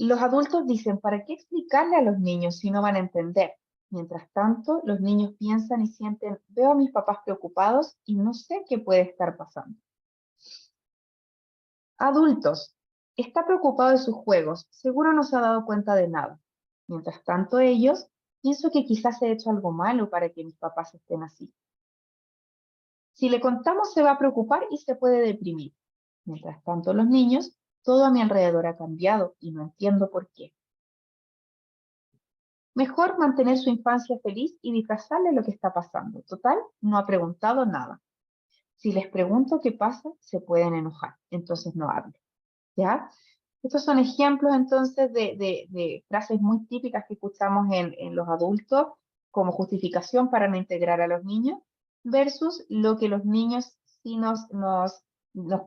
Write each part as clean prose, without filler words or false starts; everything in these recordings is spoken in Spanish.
Los adultos dicen, ¿para qué explicarle a los niños si no van a entender? Mientras tanto, los niños piensan y sienten, veo a mis papás preocupados y no sé qué puede estar pasando. Adultos, está preocupado de sus juegos, seguro no se ha dado cuenta de nada. Mientras tanto, ellos, pienso que quizás he hecho algo malo para que mis papás estén así. Si le contamos, se va a preocupar y se puede deprimir. Mientras tanto, los niños, todo a mi alrededor ha cambiado y no entiendo por qué. Mejor mantener su infancia feliz y disfrazarle lo que está pasando. Total, no ha preguntado nada. Si les pregunto qué pasa, se pueden enojar, entonces no hablo. ¿Ya? Estos son ejemplos entonces de frases muy típicas que escuchamos en los adultos como justificación para no integrar a los niños versus lo que los niños sí nos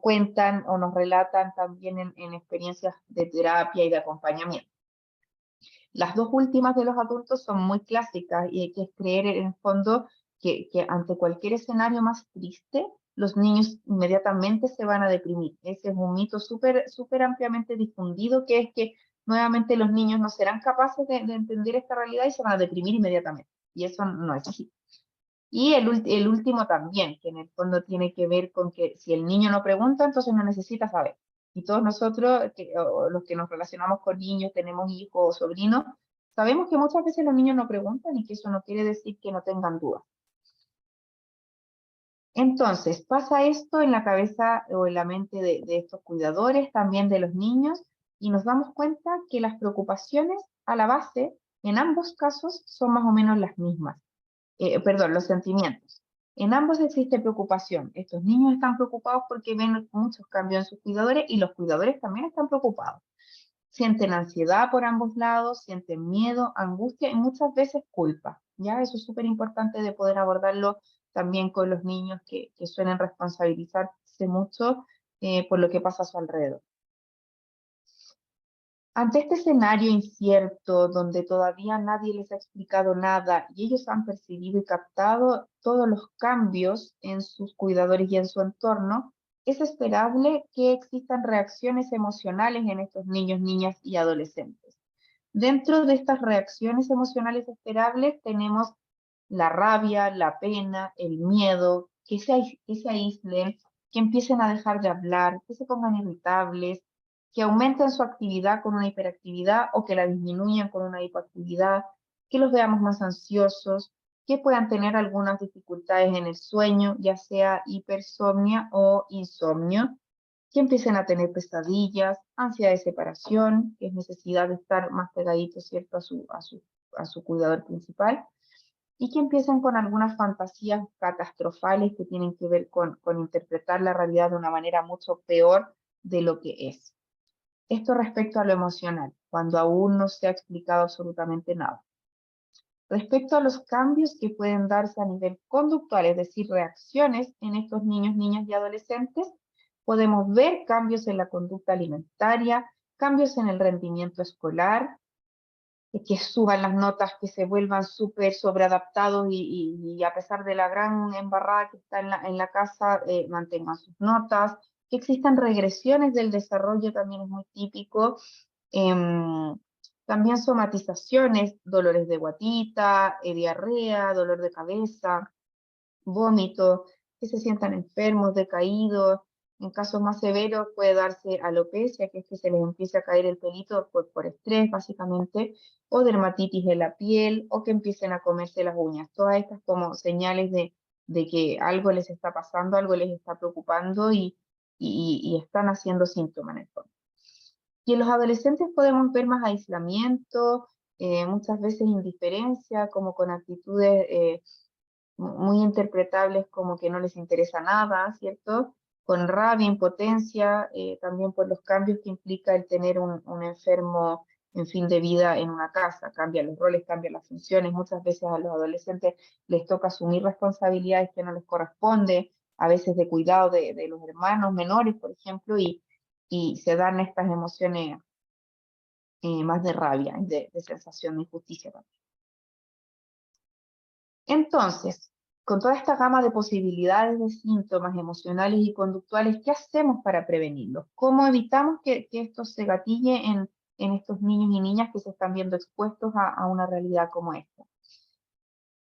cuentan o nos relatan también en experiencias de terapia y de acompañamiento. Las dos últimas de los adultos son muy clásicas y hay que creer en el fondo que ante cualquier escenario más triste, los niños inmediatamente se van a deprimir. Ese es un mito súper ampliamente difundido, que es que nuevamente los niños no serán capaces de entender esta realidad y se van a deprimir inmediatamente. Y eso no es así. Y el último también, que en el fondo tiene que ver con que si el niño no pregunta, entonces no necesita saber. Y todos nosotros, o los que nos relacionamos con niños, tenemos hijos o sobrinos, sabemos que muchas veces los niños no preguntan y que eso no quiere decir que no tengan dudas. Entonces, pasa esto en la cabeza o en la mente de estos cuidadores, también de los niños, y nos damos cuenta que las preocupaciones a la base, en ambos casos, son más o menos las mismas. Perdón, los sentimientos. En ambos existe preocupación. Estos niños están preocupados porque ven muchos cambios en sus cuidadores y los cuidadores también están preocupados. Sienten ansiedad por ambos lados, sienten miedo, angustia y muchas veces culpa. ¿Ya? Eso es súper importante de poder abordarlo también con los niños que suelen responsabilizarse mucho por lo que pasa a su alrededor. Ante este escenario incierto, donde todavía nadie les ha explicado nada y ellos han percibido y captado todos los cambios en sus cuidadores y en su entorno, es esperable que existan reacciones emocionales en estos niños, niñas y adolescentes. Dentro de estas reacciones emocionales esperables tenemos la rabia, la pena, el miedo, que se aíslen, que empiecen a dejar de hablar, que se pongan irritables, que aumenten su actividad con una hiperactividad o que la disminuyan con una hipoactividad, que los veamos más ansiosos, que puedan tener algunas dificultades en el sueño, ya sea hipersomnia o insomnio, que empiecen a tener pesadillas, ansiedad de separación, que es necesidad de estar más pegaditos, ¿cierto?, a su cuidador principal, y que empiecen con algunas fantasías catastrofales que tienen que ver con interpretar la realidad de una manera mucho peor de lo que es. Esto respecto a lo emocional, cuando aún no se ha explicado absolutamente nada. Respecto a los cambios que pueden darse a nivel conductual, es decir, reacciones en estos niños, niñas y adolescentes, podemos ver cambios en la conducta alimentaria, cambios en el rendimiento escolar, que suban las notas, que se vuelvan súper sobreadaptados y a pesar de la gran embarrada que está en la casa, mantengan sus notas, que existan regresiones del desarrollo también es muy típico. También somatizaciones, dolores de guatita, diarrea, dolor de cabeza, vómito, que se sientan enfermos, decaídos. En casos más severos puede darse alopecia, que es que se les empiece a caer el pelito por estrés, básicamente, o dermatitis en la piel, o que empiecen a comerse las uñas. Todas estas como señales de que algo les está pasando, algo les está preocupando y están haciendo síntomas en el fondo. Y en los adolescentes podemos ver más aislamiento, muchas veces indiferencia, como con actitudes muy interpretables como que no les interesa nada, ¿cierto? Con rabia, impotencia, también por los cambios que implica el tener un enfermo en fin de vida en una casa. Cambian los roles, cambian las funciones. Muchas veces a los adolescentes les toca asumir responsabilidades que no les corresponde, a veces de cuidado de los hermanos menores, por ejemplo, y se dan estas emociones más de rabia, de sensación de injusticia también. Entonces, con toda esta gama de posibilidades de síntomas emocionales y conductuales, ¿qué hacemos para prevenirlos? ¿Cómo evitamos que esto se gatille en estos niños y niñas que se están viendo expuestos a una realidad como esta.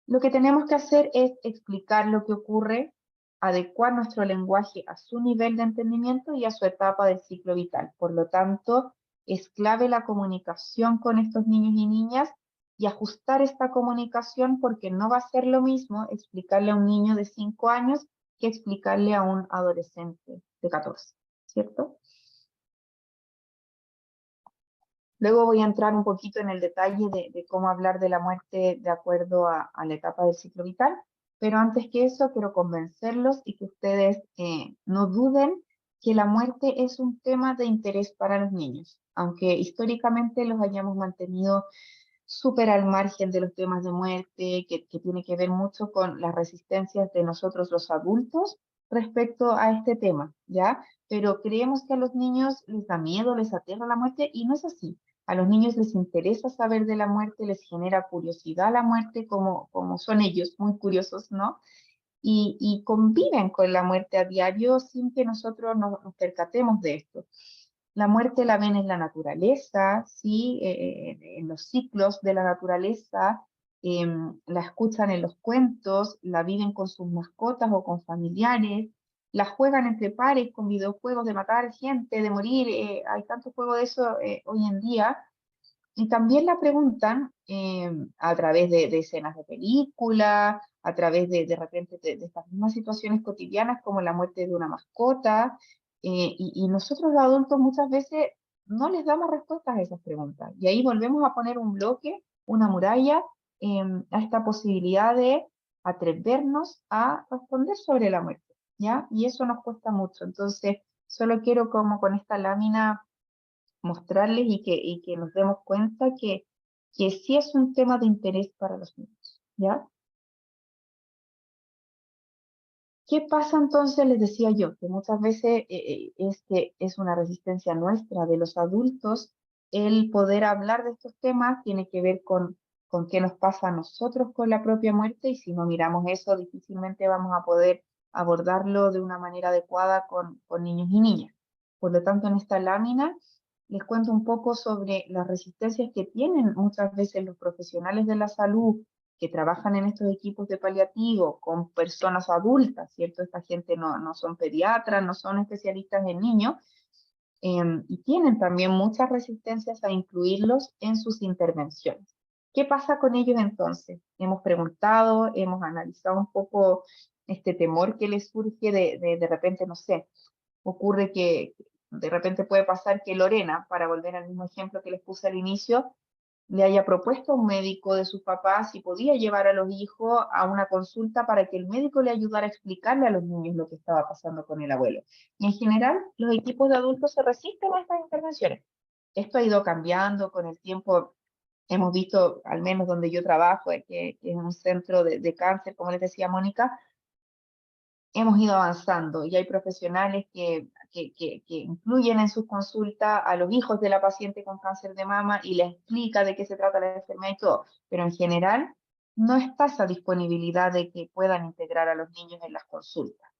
Lo que tenemos que hacer es explicar lo que ocurre, adecuar nuestro lenguaje a su nivel de entendimiento y a su etapa del ciclo vital. Por lo tanto, es clave la comunicación con estos niños y niñas y ajustar esta comunicación, porque no va a ser lo mismo explicarle a un niño de 5 años que explicarle a un adolescente de 14, ¿cierto? Luego voy a entrar un poquito en el detalle de cómo hablar de la muerte de acuerdo a la etapa del ciclo vital, pero antes que eso quiero convencerlos y que ustedes no duden que la muerte es un tema de interés para los niños, aunque históricamente los hayamos mantenido súper al margen de los temas de muerte, que tiene que ver mucho con las resistencias de nosotros los adultos respecto a este tema, ¿ya? Pero creemos que a los niños les da miedo, les aterra la muerte, y no es así. A los niños les interesa saber de la muerte, les genera curiosidad la muerte, como son ellos, muy curiosos, ¿no? Y conviven con la muerte a diario sin que nosotros nos percatemos de esto. La muerte la ven en la naturaleza, ¿sí? En los ciclos de la naturaleza, la escuchan en los cuentos, la viven con sus mascotas o con familiares, la juegan entre pares con videojuegos de matar gente, de morir, hay tanto juego de eso hoy en día, y también la preguntan a través de escenas de película, a través de repente de estas mismas situaciones cotidianas como la muerte de una mascota, y nosotros los adultos muchas veces no les damos respuestas a esas preguntas. Y ahí volvemos a poner un bloque, una muralla, a esta posibilidad de atrevernos a responder sobre la muerte, ¿ya? Y eso nos cuesta mucho. Entonces, solo quiero como con esta lámina mostrarles y que nos demos cuenta que sí es un tema de interés para los niños, ¿ya? ¿Qué pasa entonces? Les decía yo, que muchas veces es que es una resistencia nuestra de los adultos el poder hablar de estos temas, tiene que ver con qué nos pasa a nosotros con la propia muerte, y si no miramos eso, difícilmente vamos a poder abordarlo de una manera adecuada con niños y niñas. Por lo tanto, en esta lámina les cuento un poco sobre las resistencias que tienen muchas veces los profesionales de la salud que trabajan en estos equipos de paliativo con personas adultas, ¿cierto? Esta gente no son pediatras, no son especialistas en niños, y tienen también muchas resistencias a incluirlos en sus intervenciones. ¿Qué pasa con ellos entonces? Hemos preguntado, hemos analizado un poco este temor que les surge de repente, no sé, ocurre que de repente puede pasar que Lorena, para volver al mismo ejemplo que les puse al inicio, le haya propuesto a un médico de sus papás si podía llevar a los hijos a una consulta para que el médico le ayudara a explicarle a los niños lo que estaba pasando con el abuelo. Y en general, los equipos de adultos se resisten a estas intervenciones. Esto ha ido cambiando con el tiempo. Hemos visto, al menos donde yo trabajo, que es un centro de cáncer, como les decía Mónica, hemos ido avanzando y hay profesionales que incluyen en sus consultas a los hijos de la paciente con cáncer de mama y les explica de qué se trata la enfermedad y todo, pero en general no está esa disponibilidad de que puedan integrar a los niños en las consultas.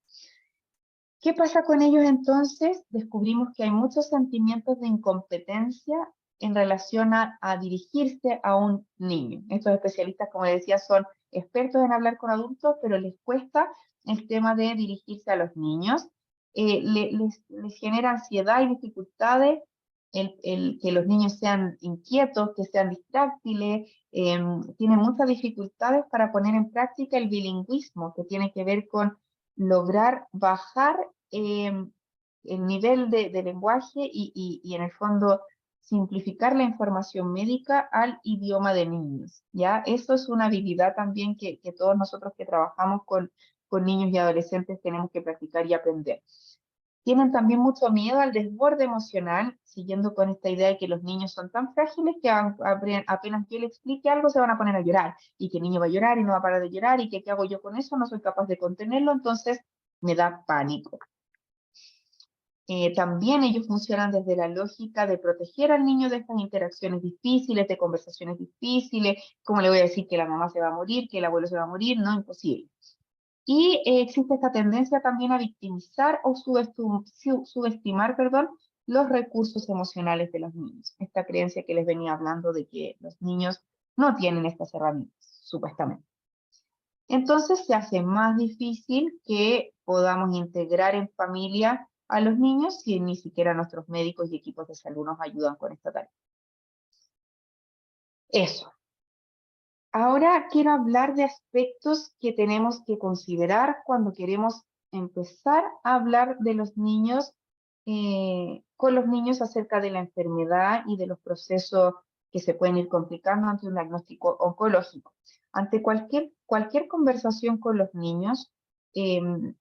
¿Qué pasa con ellos entonces? Descubrimos que hay muchos sentimientos de incompetencia en relación a dirigirse a un niño. Estos especialistas, como les decía, son expertos en hablar con adultos, pero les cuesta el tema de dirigirse a los niños. Les genera ansiedad y dificultades el que los niños sean inquietos, que sean distráctiles, tienen muchas dificultades para poner en práctica el bilingüismo, que tiene que ver con lograr bajar el nivel de lenguaje y en el fondo simplificar la información médica al idioma de niños, ¿ya? Eso es una habilidad también que todos nosotros que trabajamos con niños y adolescentes tenemos que practicar y aprender. Tienen también mucho miedo al desborde emocional, siguiendo con esta idea de que los niños son tan frágiles que apenas yo le explique algo se van a poner a llorar, y que el niño va a llorar y no va a parar de llorar, y que qué hago yo con eso, no soy capaz de contenerlo, entonces me da pánico. También ellos funcionan desde la lógica de proteger al niño de estas interacciones difíciles, de conversaciones difíciles, como le voy a decir que la mamá se va a morir, que el abuelo se va a morir, no, imposible. Y existe esta tendencia también a victimizar o subestimar, perdón, los recursos emocionales de los niños. Esta creencia que les venía hablando de que los niños no tienen estas herramientas, supuestamente. Entonces se hace más difícil que podamos integrar en familia a los niños si ni siquiera nuestros médicos y equipos de salud nos ayudan con esta tarea. Eso. Ahora quiero hablar de aspectos que tenemos que considerar cuando queremos empezar a hablar de los niños, con los niños acerca de la enfermedad y de los procesos que se pueden ir complicando ante un diagnóstico oncológico. Ante cualquier conversación con los niños,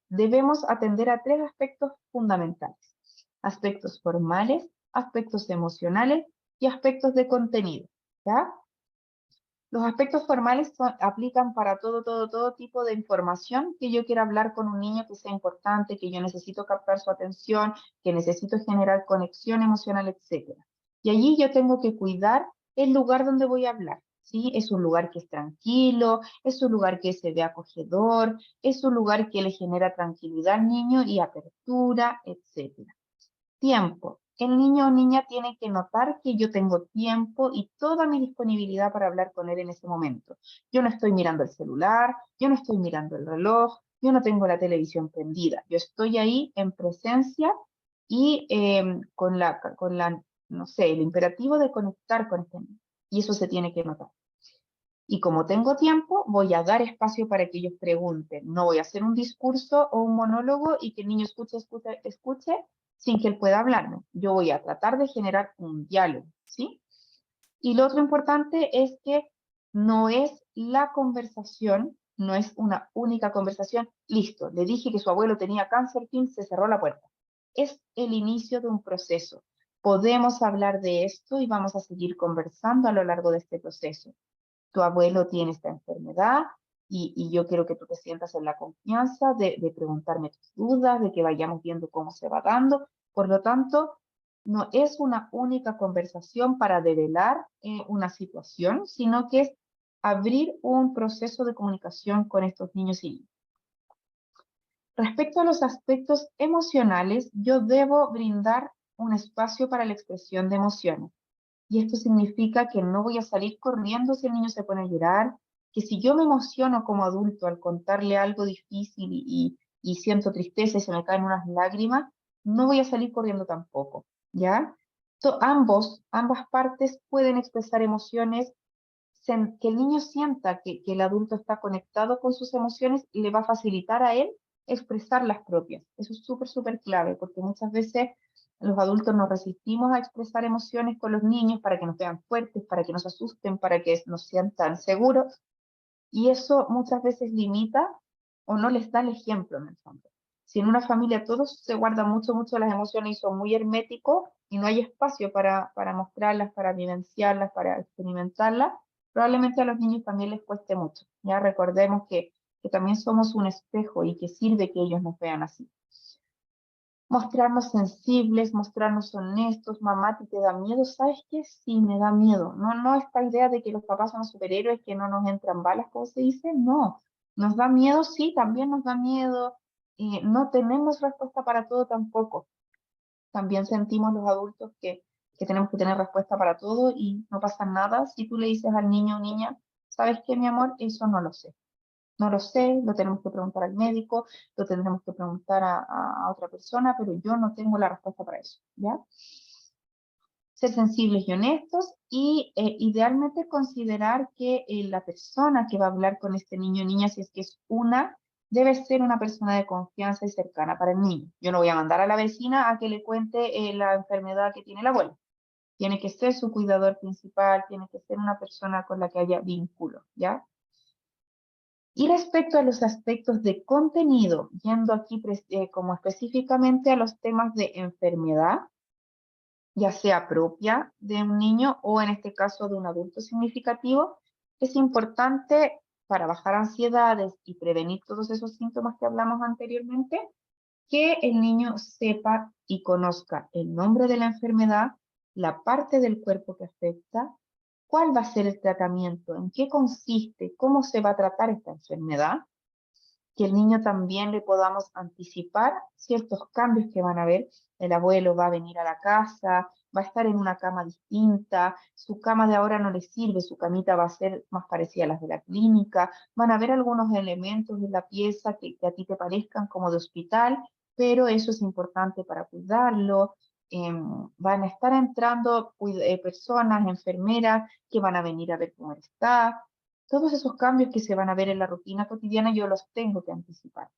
debemos atender a 3 aspectos fundamentales: aspectos formales, aspectos emocionales y aspectos de contenido, ¿ya? Los aspectos formales aplican para todo tipo de información que yo quiera hablar con un niño que sea importante, que yo necesito captar su atención, que necesito generar conexión emocional, etc. Y allí yo tengo que cuidar el lugar donde voy a hablar, ¿sí? Es un lugar que es tranquilo, es un lugar que se ve acogedor, es un lugar que le genera tranquilidad al niño y apertura, etc. Tiempo. El niño o niña tiene que notar que yo tengo tiempo y toda mi disponibilidad para hablar con él en ese momento. Yo no estoy mirando el celular, yo no estoy mirando el reloj, yo no tengo la televisión prendida. Yo estoy ahí en presencia y no sé, el imperativo de conectar con este niño. Y eso se tiene que notar. Y como tengo tiempo, voy a dar espacio para que ellos pregunten. No voy a hacer un discurso o un monólogo y que el niño escuche sin que él pueda hablarme. Yo voy a tratar de generar un diálogo, ¿sí? Y lo otro importante es que no es la conversación, no es una única conversación. Listo, le dije que su abuelo tenía cáncer, fin, se cerró la puerta. Es el inicio de un proceso. Podemos hablar de esto y vamos a seguir conversando a lo largo de este proceso. Tu abuelo tiene esta enfermedad y yo quiero que tú te sientas en la confianza de preguntarme tus dudas, de que vayamos viendo cómo se va dando. Por lo tanto, no es una única conversación para develar una situación, sino que es abrir un proceso de comunicación con estos niños y niñas. Respecto a los aspectos emocionales, yo debo brindar un espacio para la expresión de emociones. Y esto significa que no voy a salir corriendo si el niño se pone a llorar, que si yo me emociono como adulto al contarle algo difícil y siento tristeza y se me caen unas lágrimas, no voy a salir corriendo tampoco, ¿ya? Ambas partes pueden expresar emociones, que el niño sienta que el adulto está conectado con sus emociones y le va a facilitar a él expresar las propias. Eso es súper clave, porque muchas veces los adultos nos resistimos a expresar emociones con los niños para que nos vean fuertes, para que nos asusten, para que nos sientan seguros, y eso muchas veces limita o no les da el ejemplo en el fondo. Si en una familia todos se guardan mucho las emociones y son muy herméticos y no hay espacio para mostrarlas, para vivenciarlas, para experimentarlas, probablemente a los niños también les cueste mucho. Ya recordemos que también somos un espejo y que sirve que ellos nos vean así. Mostrarnos sensibles, mostrarnos honestos. Mamá, ¿te da miedo? ¿Sabes qué? Sí, me da miedo. No esta idea de que los papás son superhéroes, que no nos entran balas, como se dice. No, nos da miedo, sí, también nos da miedo. No tenemos respuesta para todo tampoco. También sentimos los adultos que tenemos que tener respuesta para todo y no pasa nada si tú le dices al niño o niña, ¿sabes qué, mi amor? Eso no lo sé. No lo sé, lo tenemos que preguntar al médico, lo tendremos que preguntar a otra persona, pero yo no tengo la respuesta para eso, ¿ya? Ser sensibles y honestos y idealmente considerar que la persona que va a hablar con este niño o niña, si es que es debe ser una persona de confianza y cercana para el niño. Yo no voy a mandar a la vecina a que le cuente la enfermedad que tiene el abuelo. Tiene que ser su cuidador principal, tiene que ser una persona con la que haya vínculo, ¿ya? Y respecto a los aspectos de contenido, yendo aquí como específicamente a los temas de enfermedad, ya sea propia de un niño o en este caso de un adulto significativo, es importante para bajar ansiedades y prevenir todos esos síntomas que hablamos anteriormente, que el niño sepa y conozca el nombre de la enfermedad, la parte del cuerpo que afecta, cuál va a ser el tratamiento, en qué consiste, cómo se va a tratar esta enfermedad, que el niño también le podamos anticipar ciertos cambios que van a haber. El abuelo va a venir a la casa, va a estar en una cama distinta, su cama de ahora no le sirve, su camita va a ser más parecida a las de la clínica, van a haber algunos elementos en la pieza que a ti te parezcan como de hospital, pero eso es importante para cuidarlo. Van a estar entrando personas, enfermeras, que van a venir a ver cómo él está. Todos esos cambios que se van a ver en la rutina cotidiana yo los tengo que anticipar.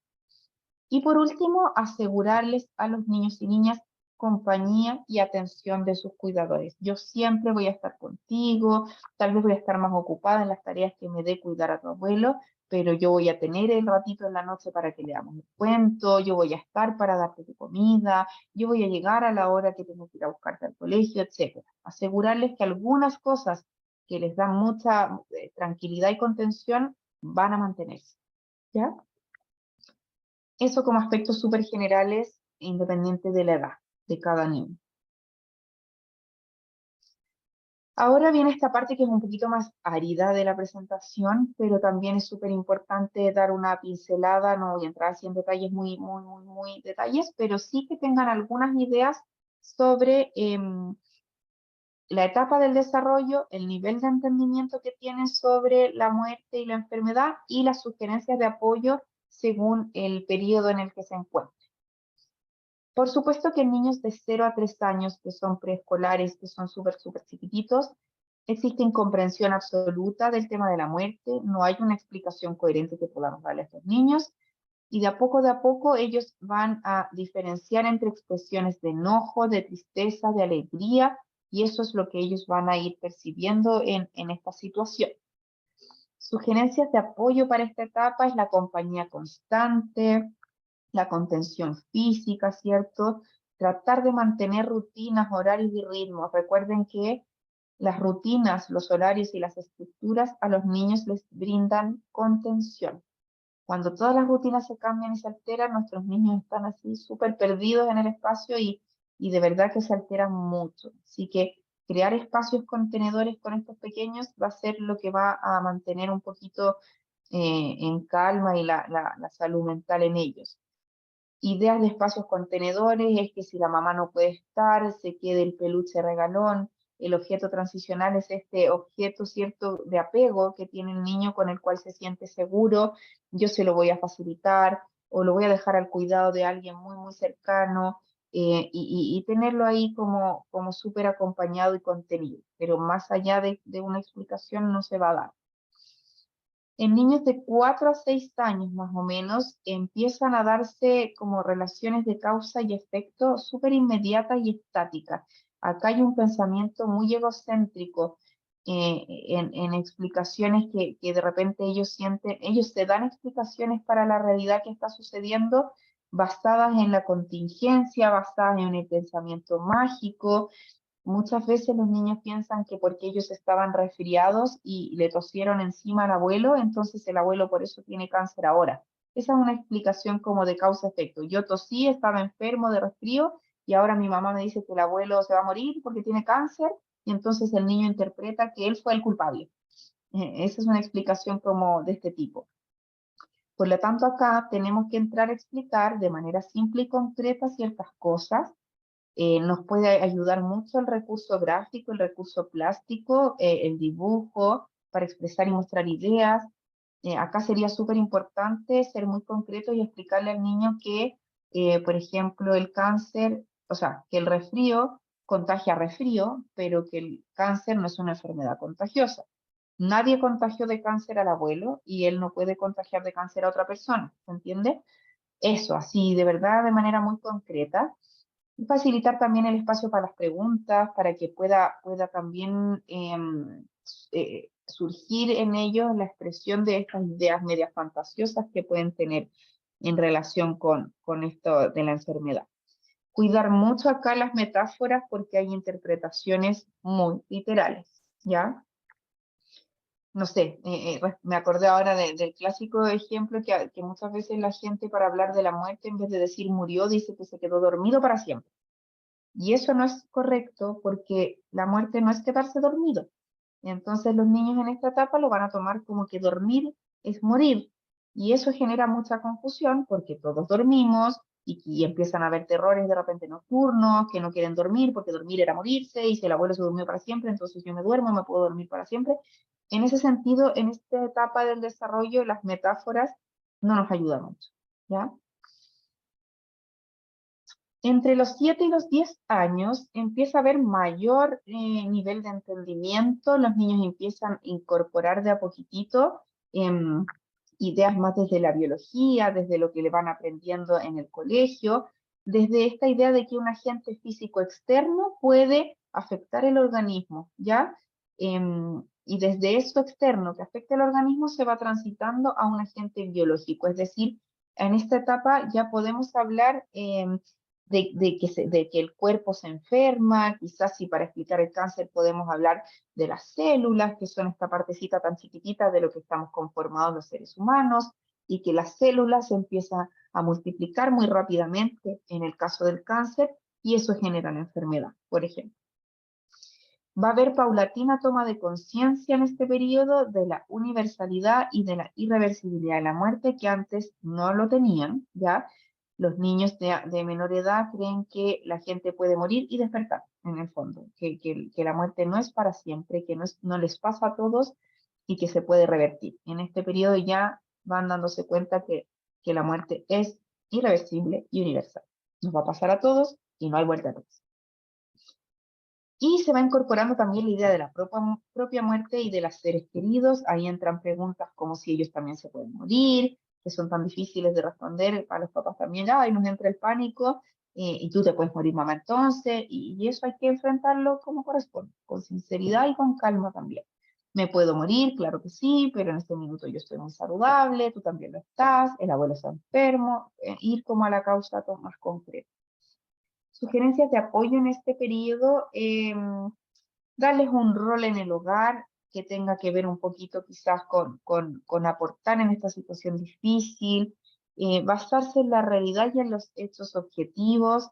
Y por último, asegurarles a los niños y niñas compañía y atención de sus cuidadores. Yo siempre voy a estar contigo, tal vez voy a estar más ocupada en las tareas que me dé cuidar a tu abuelo, pero yo voy a tener el ratito en la noche para que leamos el cuento, yo voy a estar para darte tu comida, yo voy a llegar a la hora que tengo que ir a buscarte al colegio, etc. Asegurarles que algunas cosas que les dan mucha tranquilidad y contención van a mantenerse, ¿ya? Eso como aspectos súper generales, independiente de la edad de cada niño. Ahora viene esta parte que es un poquito más árida de la presentación, pero también es súper importante dar una pincelada, no voy a entrar así en detalles muy detalles, pero sí que tengan algunas ideas sobre la etapa del desarrollo, el nivel de entendimiento que tienen sobre la muerte y la enfermedad y las sugerencias de apoyo según el periodo en el que se encuentran. Por supuesto que en niños de 0 a 3 años, que son preescolares, que son súper chiquititos, existe incomprensión absoluta del tema de la muerte, no hay una explicación coherente que podamos darle a estos niños, y de a poco ellos van a diferenciar entre expresiones de enojo, de tristeza, de alegría, y eso es lo que ellos van a ir percibiendo en esta situación. Sugerencias de apoyo para esta etapa es la compañía constante, la contención física, ¿cierto? Tratar de mantener rutinas, horarios y ritmos. Recuerden que las rutinas, los horarios y las estructuras a los niños les brindan contención. Cuando todas las rutinas se cambian y se alteran, nuestros niños están así súper perdidos en el espacio y de verdad que se alteran mucho. Así que crear espacios contenedores con estos pequeños va a ser lo que va a mantener un poquito en calma y la salud mental en ellos. Ideas de espacios contenedores es que si la mamá no puede estar, se quede el peluche regalón. El objeto transicional es este objeto, ¿cierto?, de apego que tiene el niño con el cual se siente seguro. Yo se lo voy a facilitar o lo voy a dejar al cuidado de alguien muy cercano y tenerlo ahí como súper acompañado y contenido. Pero más allá de una explicación no se va a dar. En niños de 4 a 6 años más o menos empiezan a darse como relaciones de causa y efecto súper inmediatas y estáticas. Acá hay un pensamiento muy egocéntrico en explicaciones que de repente ellos sienten, ellos se dan explicaciones para la realidad que está sucediendo basadas en la contingencia, basadas en el pensamiento mágico. Muchas veces los niños piensan que porque ellos estaban resfriados y le tosieron encima al abuelo, entonces el abuelo por eso tiene cáncer ahora. Esa es una explicación como de causa-efecto. Yo tosí, estaba enfermo de resfrío y ahora mi mamá me dice que el abuelo se va a morir porque tiene cáncer y entonces el niño interpreta que él fue el culpable. Esa es una explicación como de este tipo. Por lo tanto, acá tenemos que entrar a explicar de manera simple y concreta ciertas cosas. Nos puede ayudar mucho el recurso gráfico, el recurso plástico, el dibujo, para expresar y mostrar ideas. Acá sería súper importante ser muy concreto y explicarle al niño que, por ejemplo, el cáncer, o sea, que el resfrío contagia resfrío, pero que el cáncer no es una enfermedad contagiosa. Nadie contagió de cáncer al abuelo y él no puede contagiar de cáncer a otra persona, ¿se entiende? Eso, así, de verdad, de manera muy concreta. Y facilitar también el espacio para las preguntas, para que pueda también surgir en ellos la expresión de estas ideas medias fantasiosas que pueden tener en relación con esto de la enfermedad. Cuidar mucho acá las metáforas porque hay interpretaciones muy literales, ¿ya? No sé, me acordé ahora del clásico ejemplo que muchas veces la gente para hablar de la muerte, en vez de decir murió, dice que se quedó dormido para siempre. Y eso no es correcto porque la muerte no es quedarse dormido. Entonces los niños en esta etapa lo van a tomar como que dormir es morir. Y eso genera mucha confusión porque todos dormimos y empiezan a haber terrores de repente nocturnos, que no quieren dormir porque dormir era morirse, y si el abuelo se durmió para siempre, entonces yo me duermo, me puedo dormir para siempre. En ese sentido, en esta etapa del desarrollo, las metáforas no nos ayudan mucho, ¿ya? Entre los 7 y los 10 años empieza a haber mayor nivel de entendimiento, los niños empiezan a incorporar de a poquitito ideas más desde la biología, desde lo que le van aprendiendo en el colegio, desde esta idea de que un agente físico externo puede afectar el organismo, ¿ya? Y desde eso externo que afecta el organismo se va transitando a un agente biológico, es decir, en esta etapa ya podemos hablar de que el cuerpo se enferma, quizás si para explicar el cáncer podemos hablar de las células, que son esta partecita tan chiquitita de lo que estamos conformados los seres humanos, y que las células se empiezan a multiplicar muy rápidamente en el caso del cáncer, y eso genera la enfermedad, por ejemplo. Va a haber paulatina toma de conciencia en este periodo de la universalidad y de la irreversibilidad de la muerte, que antes no lo tenían, ¿ya? Los niños de menor edad creen que la gente puede morir y despertar, en el fondo, que la muerte no es para siempre, que no les pasa a todos y que se puede revertir. En este periodo ya van dándose cuenta que la muerte es irreversible y universal. Nos va a pasar a todos y no hay vuelta atrás. Y se va incorporando también la idea de la propia muerte y de los seres queridos. Ahí entran preguntas como si ellos también se pueden morir, que son tan difíciles de responder para los papás también. Ahí nos entra el pánico, y tú te puedes morir, mamá, entonces. Y eso hay que enfrentarlo como corresponde, con sinceridad y con calma también. Me puedo morir, claro que sí, pero en este minuto yo estoy muy saludable, tú también lo estás, el abuelo está enfermo, ir como a la causa más concreta. Sugerencias de apoyo en este periodo, darles un rol en el hogar que tenga que ver un poquito quizás con aportar en esta situación difícil, basarse en la realidad y en los hechos objetivos.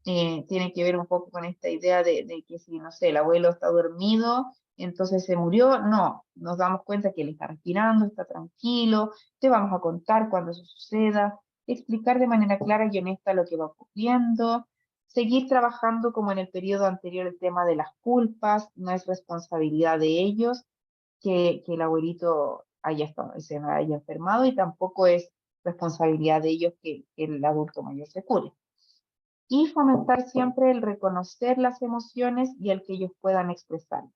Tiene que ver un poco con esta idea de que si, no sé, el abuelo está dormido, entonces se murió. No, nos damos cuenta que él está respirando, está tranquilo, te vamos a contar cuando eso suceda, explicar de manera clara y honesta lo que va ocurriendo, seguir trabajando como en el periodo anterior el tema de las culpas. No es responsabilidad de ellos que el abuelito se haya enfermado, y tampoco es responsabilidad de ellos que el adulto mayor se cure. Y fomentar siempre el reconocer las emociones y el que ellos puedan expresarlas.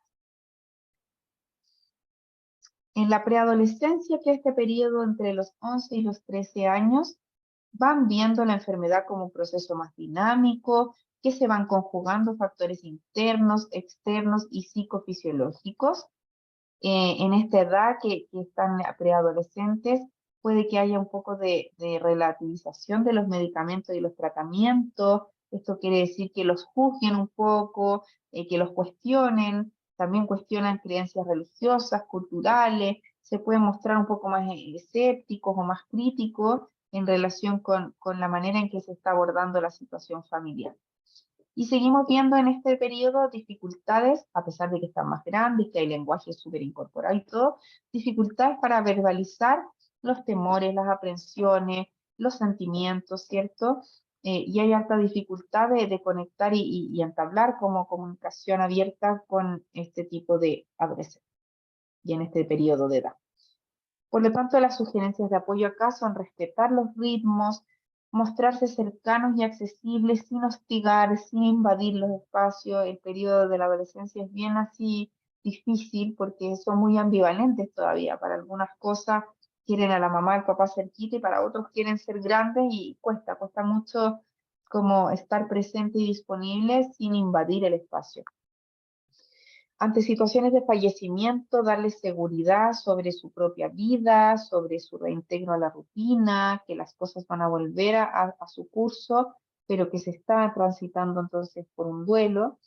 En la preadolescencia, que es este periodo entre los 11 y los 13 años, van viendo la enfermedad como un proceso más dinámico, que se van conjugando factores internos, externos y psicofisiológicos. En esta edad que están preadolescentes, puede que haya un poco de relativización de los medicamentos y los tratamientos. Esto quiere decir que los juzguen un poco, que los cuestionen, también cuestionan creencias religiosas, culturales, se pueden mostrar un poco más escépticos o más críticos en relación con la manera en que se está abordando la situación familiar. Y seguimos viendo en este periodo dificultades, a pesar de que están más grandes, que hay lenguaje súper incorporado y todo, dificultades para verbalizar los temores, las aprensiones, los sentimientos, ¿cierto? Y hay alta dificultad de conectar y entablar como comunicación abierta con este tipo de adolescentes y en este periodo de edad. Por lo tanto, las sugerencias de apoyo acá son respetar los ritmos, mostrarse cercanos y accesibles sin hostigar, sin invadir los espacios. El periodo de la adolescencia es bien así difícil porque son muy ambivalentes todavía. Para algunas cosas quieren a la mamá, al papá cerquita, y para otros quieren ser grandes, y cuesta mucho como estar presente y disponible sin invadir el espacio. Ante situaciones de fallecimiento, darles seguridad sobre su propia vida, sobre su reintegro a la rutina, que las cosas van a volver a su curso, pero que se está transitando entonces por un duelo,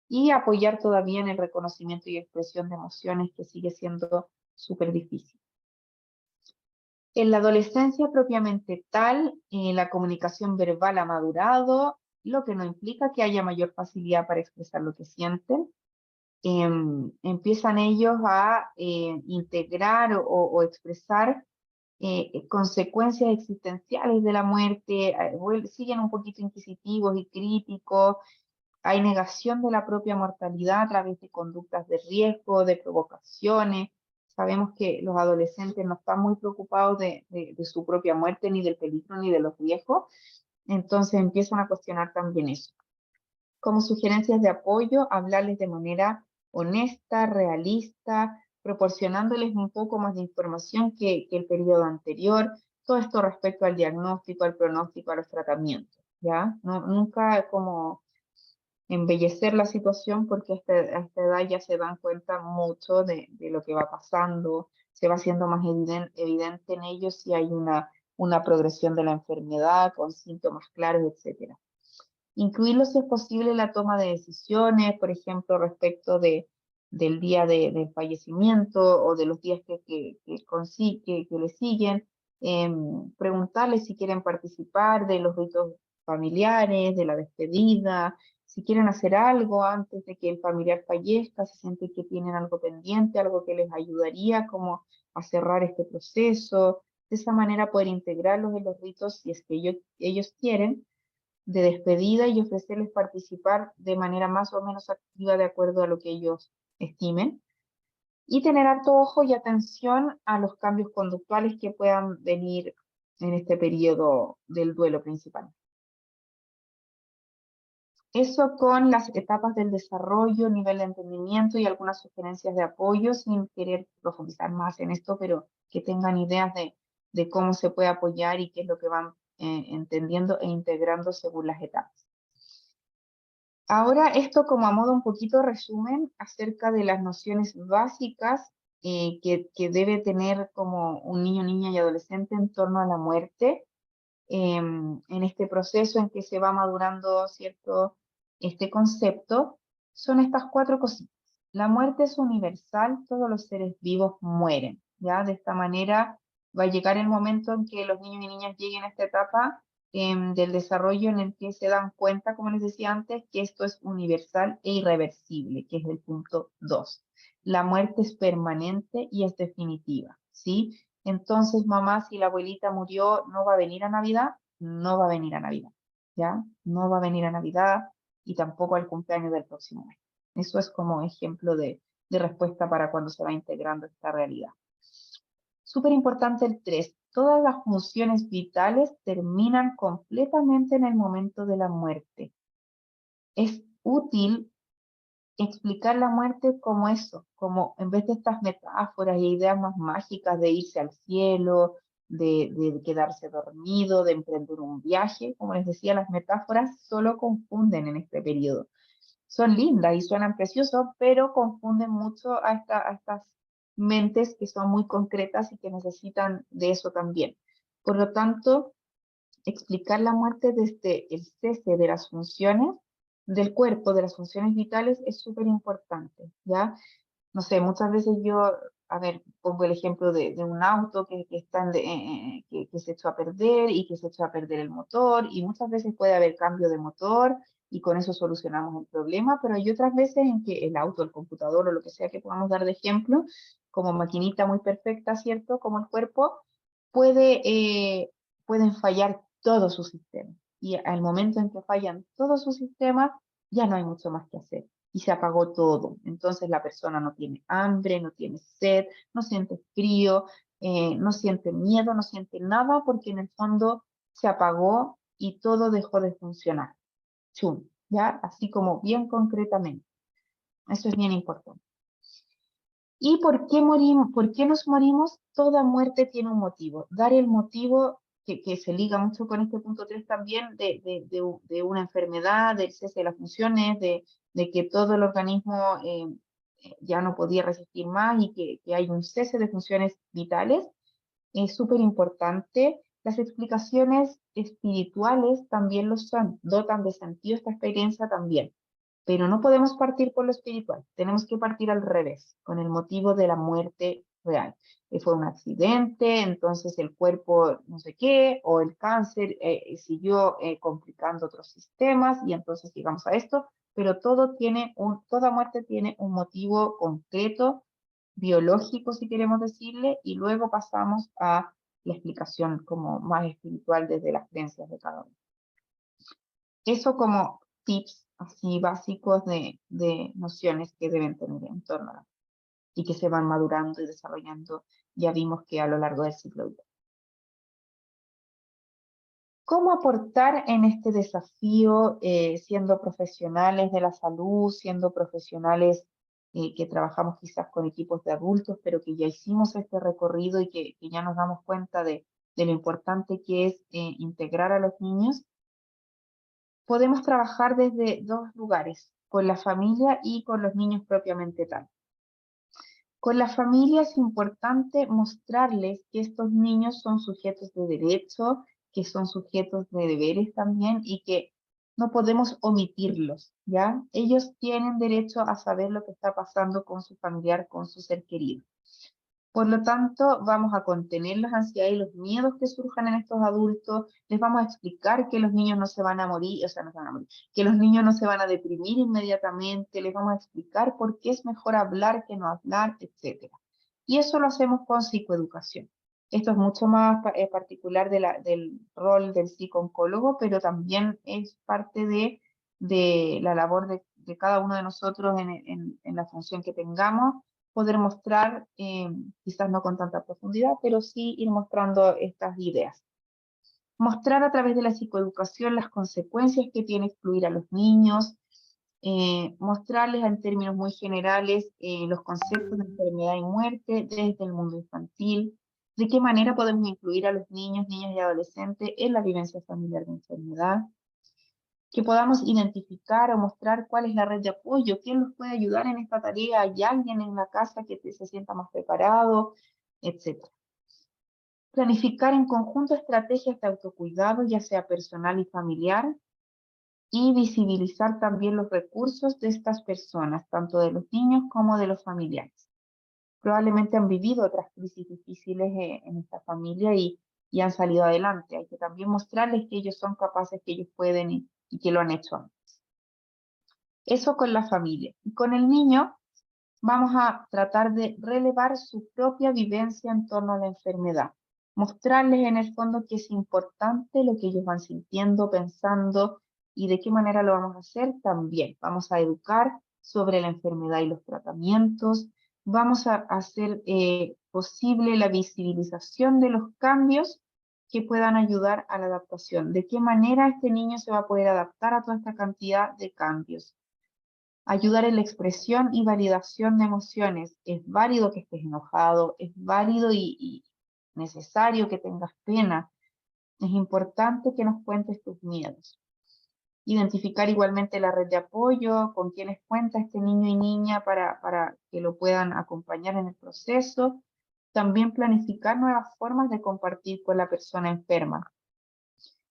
y apoyar todavía en el reconocimiento y expresión de emociones, que sigue siendo súper difícil. En la adolescencia propiamente tal, la comunicación verbal ha madurado, lo que no implica que haya mayor facilidad para expresar lo que sienten. Empiezan ellos a integrar o expresar consecuencias existenciales de la muerte, siguen un poquito inquisitivos y críticos, hay negación de la propia mortalidad a través de conductas de riesgo, de provocaciones. Sabemos que los adolescentes no están muy preocupados de su propia muerte, ni del peligro, ni de los riesgos, entonces empiezan a cuestionar también eso. Como sugerencias de apoyo, hablarles de manera honesta, realista, proporcionándoles un poco más de información que el periodo anterior, todo esto respecto al diagnóstico, al pronóstico, a los tratamientos, ¿ya? No, nunca como embellecer la situación porque a esta edad ya se dan cuenta mucho de lo que va pasando, se va haciendo más evidente en ellos si hay una progresión de la enfermedad con síntomas claros, etc. Incluirlo si es posible en la toma de decisiones, por ejemplo, respecto del día del fallecimiento o de los días que le siguen, preguntarles si quieren participar de los ritos familiares, de la despedida, si quieren hacer algo antes de que el familiar fallezca, si sienten que tienen algo pendiente, algo que les ayudaría como a cerrar este proceso, de esa manera poder integrarlos en los ritos si es que ellos quieren de despedida y ofrecerles participar de manera más o menos activa de acuerdo a lo que ellos estimen. Y tener harto ojo y atención a los cambios conductuales que puedan venir en este periodo del duelo principal. Eso con las etapas del desarrollo, nivel de entendimiento y algunas sugerencias de apoyo, sin querer profundizar más en esto, pero que tengan ideas de cómo se puede apoyar y qué es lo que van entendiendo e integrando según las etapas. Ahora esto como a modo un poquito resumen acerca de las nociones básicas que debe tener como un niño, niña y adolescente en torno a la muerte, en este proceso en que se va madurando este concepto, son estas 4 cositas. La muerte es universal, todos los seres vivos mueren, ¿ya? De esta manera va a llegar el momento en que los niños y niñas lleguen a esta etapa del desarrollo en el que se dan cuenta, como les decía antes, que esto es universal e irreversible, que es el punto 2. La muerte es permanente y es definitiva, ¿sí? Entonces, mamá, si la abuelita murió, ¿no va a venir a Navidad? No va a venir a Navidad, ¿ya? No va a venir a Navidad y tampoco al cumpleaños del próximo mes. Eso es como ejemplo de respuesta para cuando se va integrando esta realidad. Súper importante el 3. Todas las funciones vitales terminan completamente en el momento de la muerte. Es útil explicar la muerte como eso, como en vez de estas metáforas y ideas más mágicas de irse al cielo, de quedarse dormido, de emprender un viaje, como les decía, las metáforas solo confunden en este periodo. Son lindas y suenan preciosas, pero confunden mucho a estas mentes que son muy concretas y que necesitan de eso también. Por lo tanto, explicar la muerte desde el cese de las funciones del cuerpo, de las funciones vitales, es súper importante, ¿ya? No sé, muchas veces yo, a ver, pongo el ejemplo de un auto que se echó a perder y que se echó a perder el motor, y muchas veces puede haber cambio de motor y con eso solucionamos el problema, pero hay otras veces en que el auto, el computador o lo que sea que podamos dar de ejemplo, como maquinita muy perfecta, ¿cierto? Como el cuerpo, puede, pueden fallar todos sus sistemas. Y al momento en que fallan todos sus sistemas, ya no hay mucho más que hacer y se apagó todo. Entonces la persona no tiene hambre, no tiene sed, no siente frío, no siente miedo, no siente nada porque en el fondo se apagó y todo dejó de funcionar. Chum, ¿ya? Así como bien concretamente. Eso es bien importante. ¿Y por qué morimos? ¿Por qué nos morimos? Toda muerte tiene un motivo. Dar el motivo que se liga mucho con este punto 3 también de una enfermedad, del cese de las funciones, de que todo el organismo ya no podía resistir más y que hay un cese de funciones vitales, es súper importante. Las explicaciones espirituales también lo son, dotan de sentido esta experiencia también. Pero no podemos partir por lo espiritual, tenemos que partir al revés, con el motivo de la muerte real. Fue un accidente, entonces el cuerpo no sé qué, o el cáncer siguió complicando otros sistemas, y entonces llegamos a esto, pero toda muerte tiene un motivo concreto, biológico si queremos decirle, y luego pasamos a la explicación como más espiritual desde las creencias de cada uno. Eso como tips así básicos de nociones que deben tener en torno a y que se van madurando y desarrollando, ya vimos que a lo largo del ciclo vital. ¿Cómo aportar en este desafío siendo profesionales de la salud, siendo profesionales que trabajamos quizás con equipos de adultos, pero que ya hicimos este recorrido y que ya nos damos cuenta de lo importante que es integrar a los niños? Podemos trabajar desde dos lugares, con la familia y con los niños propiamente tal. Con la familia es importante mostrarles que estos niños son sujetos de derecho, que son sujetos de deberes también y que no podemos omitirlos, ¿ya? Ellos tienen derecho a saber lo que está pasando con su familiar, con su ser querido. Por lo tanto, vamos a contener las ansiedades y los miedos que surjan en estos adultos, les vamos a explicar que los niños no se van a morir, o sea, no se van a morir, que los niños no se van a deprimir inmediatamente, les vamos a explicar por qué es mejor hablar que no hablar, etc. Y eso lo hacemos con psicoeducación. Esto es mucho más particular del rol del psicooncólogo, pero también es parte de la labor de cada uno de nosotros en la función que tengamos, poder mostrar, quizás no con tanta profundidad, pero sí ir mostrando estas ideas. Mostrar a través de la psicoeducación las consecuencias que tiene excluir a los niños, mostrarles en términos muy generales los conceptos de enfermedad y muerte desde el mundo infantil, de qué manera podemos incluir a los niños, niñas y adolescentes en la vivencia familiar de enfermedad, que podamos identificar o mostrar cuál es la red de apoyo, quién nos puede ayudar en esta tarea, hay alguien en la casa que se sienta más preparado, etc. Planificar en conjunto estrategias de autocuidado, ya sea personal y familiar, y visibilizar también los recursos de estas personas, tanto de los niños como de los familiares. Probablemente han vivido otras crisis difíciles en esta familia y han salido adelante. Hay que también mostrarles que ellos son capaces, que ellos pueden y que lo han hecho antes. Eso con la familia. Y con el niño vamos a tratar de relevar su propia vivencia en torno a la enfermedad. Mostrarles en el fondo que es importante lo que ellos van sintiendo, pensando y de qué manera lo vamos a hacer también. Vamos a educar sobre la enfermedad y los tratamientos. Vamos a hacer posible la visibilización de los cambios que puedan ayudar a la adaptación. De qué manera este niño se va a poder adaptar a toda esta cantidad de cambios. Ayudar en la expresión y validación de emociones. Es válido que estés enojado, es válido y necesario que tengas pena. Es importante que nos cuentes tus miedos. Identificar igualmente la red de apoyo, con quienes cuenta este niño y niña para que lo puedan acompañar en el proceso. También planificar nuevas formas de compartir con la persona enferma.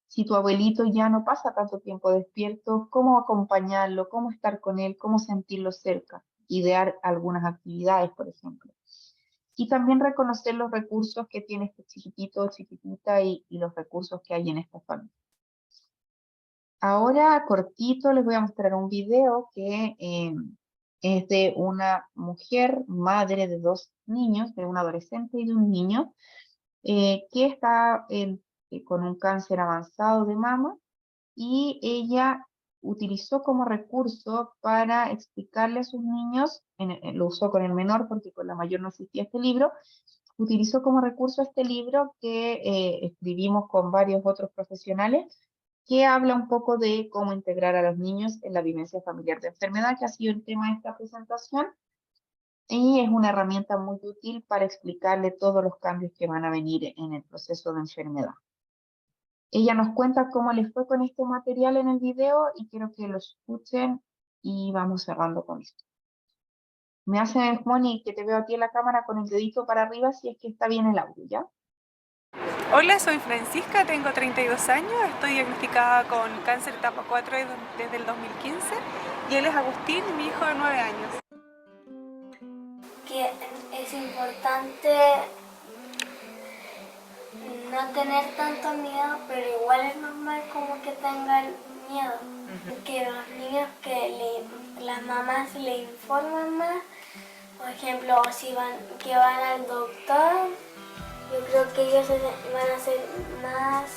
Si tu abuelito ya no pasa tanto tiempo despierto, ¿cómo acompañarlo? ¿Cómo estar con él? ¿Cómo sentirlo cerca? Idear algunas actividades, por ejemplo. Y también reconocer los recursos que tiene este chiquitito o chiquitita y los recursos que hay en esta familia. Ahora, cortito, les voy a mostrar un video que es de una mujer, madre de dos niños, de un adolescente y de un niño, que está con un cáncer avanzado de mama, y ella utilizó como recurso para explicarle a sus niños, lo usó con el menor porque con la mayor no existía este libro, utilizó como recurso este libro que escribimos con varios otros profesionales, que habla un poco de cómo integrar a los niños en la vivencia familiar de enfermedad, que ha sido el tema de esta presentación, y es una herramienta muy útil para explicarle todos los cambios que van a venir en el proceso de enfermedad. Ella nos cuenta cómo les fue con este material en el video y quiero que lo escuchen y vamos cerrando con esto. Me hace, Moni, que te veo a ti en la cámara con el dedito para arriba si es que está bien el audio, ¿ya? Hola, soy Francisca, tengo 32 años, estoy diagnosticada con cáncer etapa 4 desde el 2015 y él es Agustín, mi hijo de 9 años. Que es importante no tener tanto miedo, pero igual es normal como que tengan miedo. Que los niños las mamás le informan más, por ejemplo, si van al doctor, Yo creo que ellos van a ser más,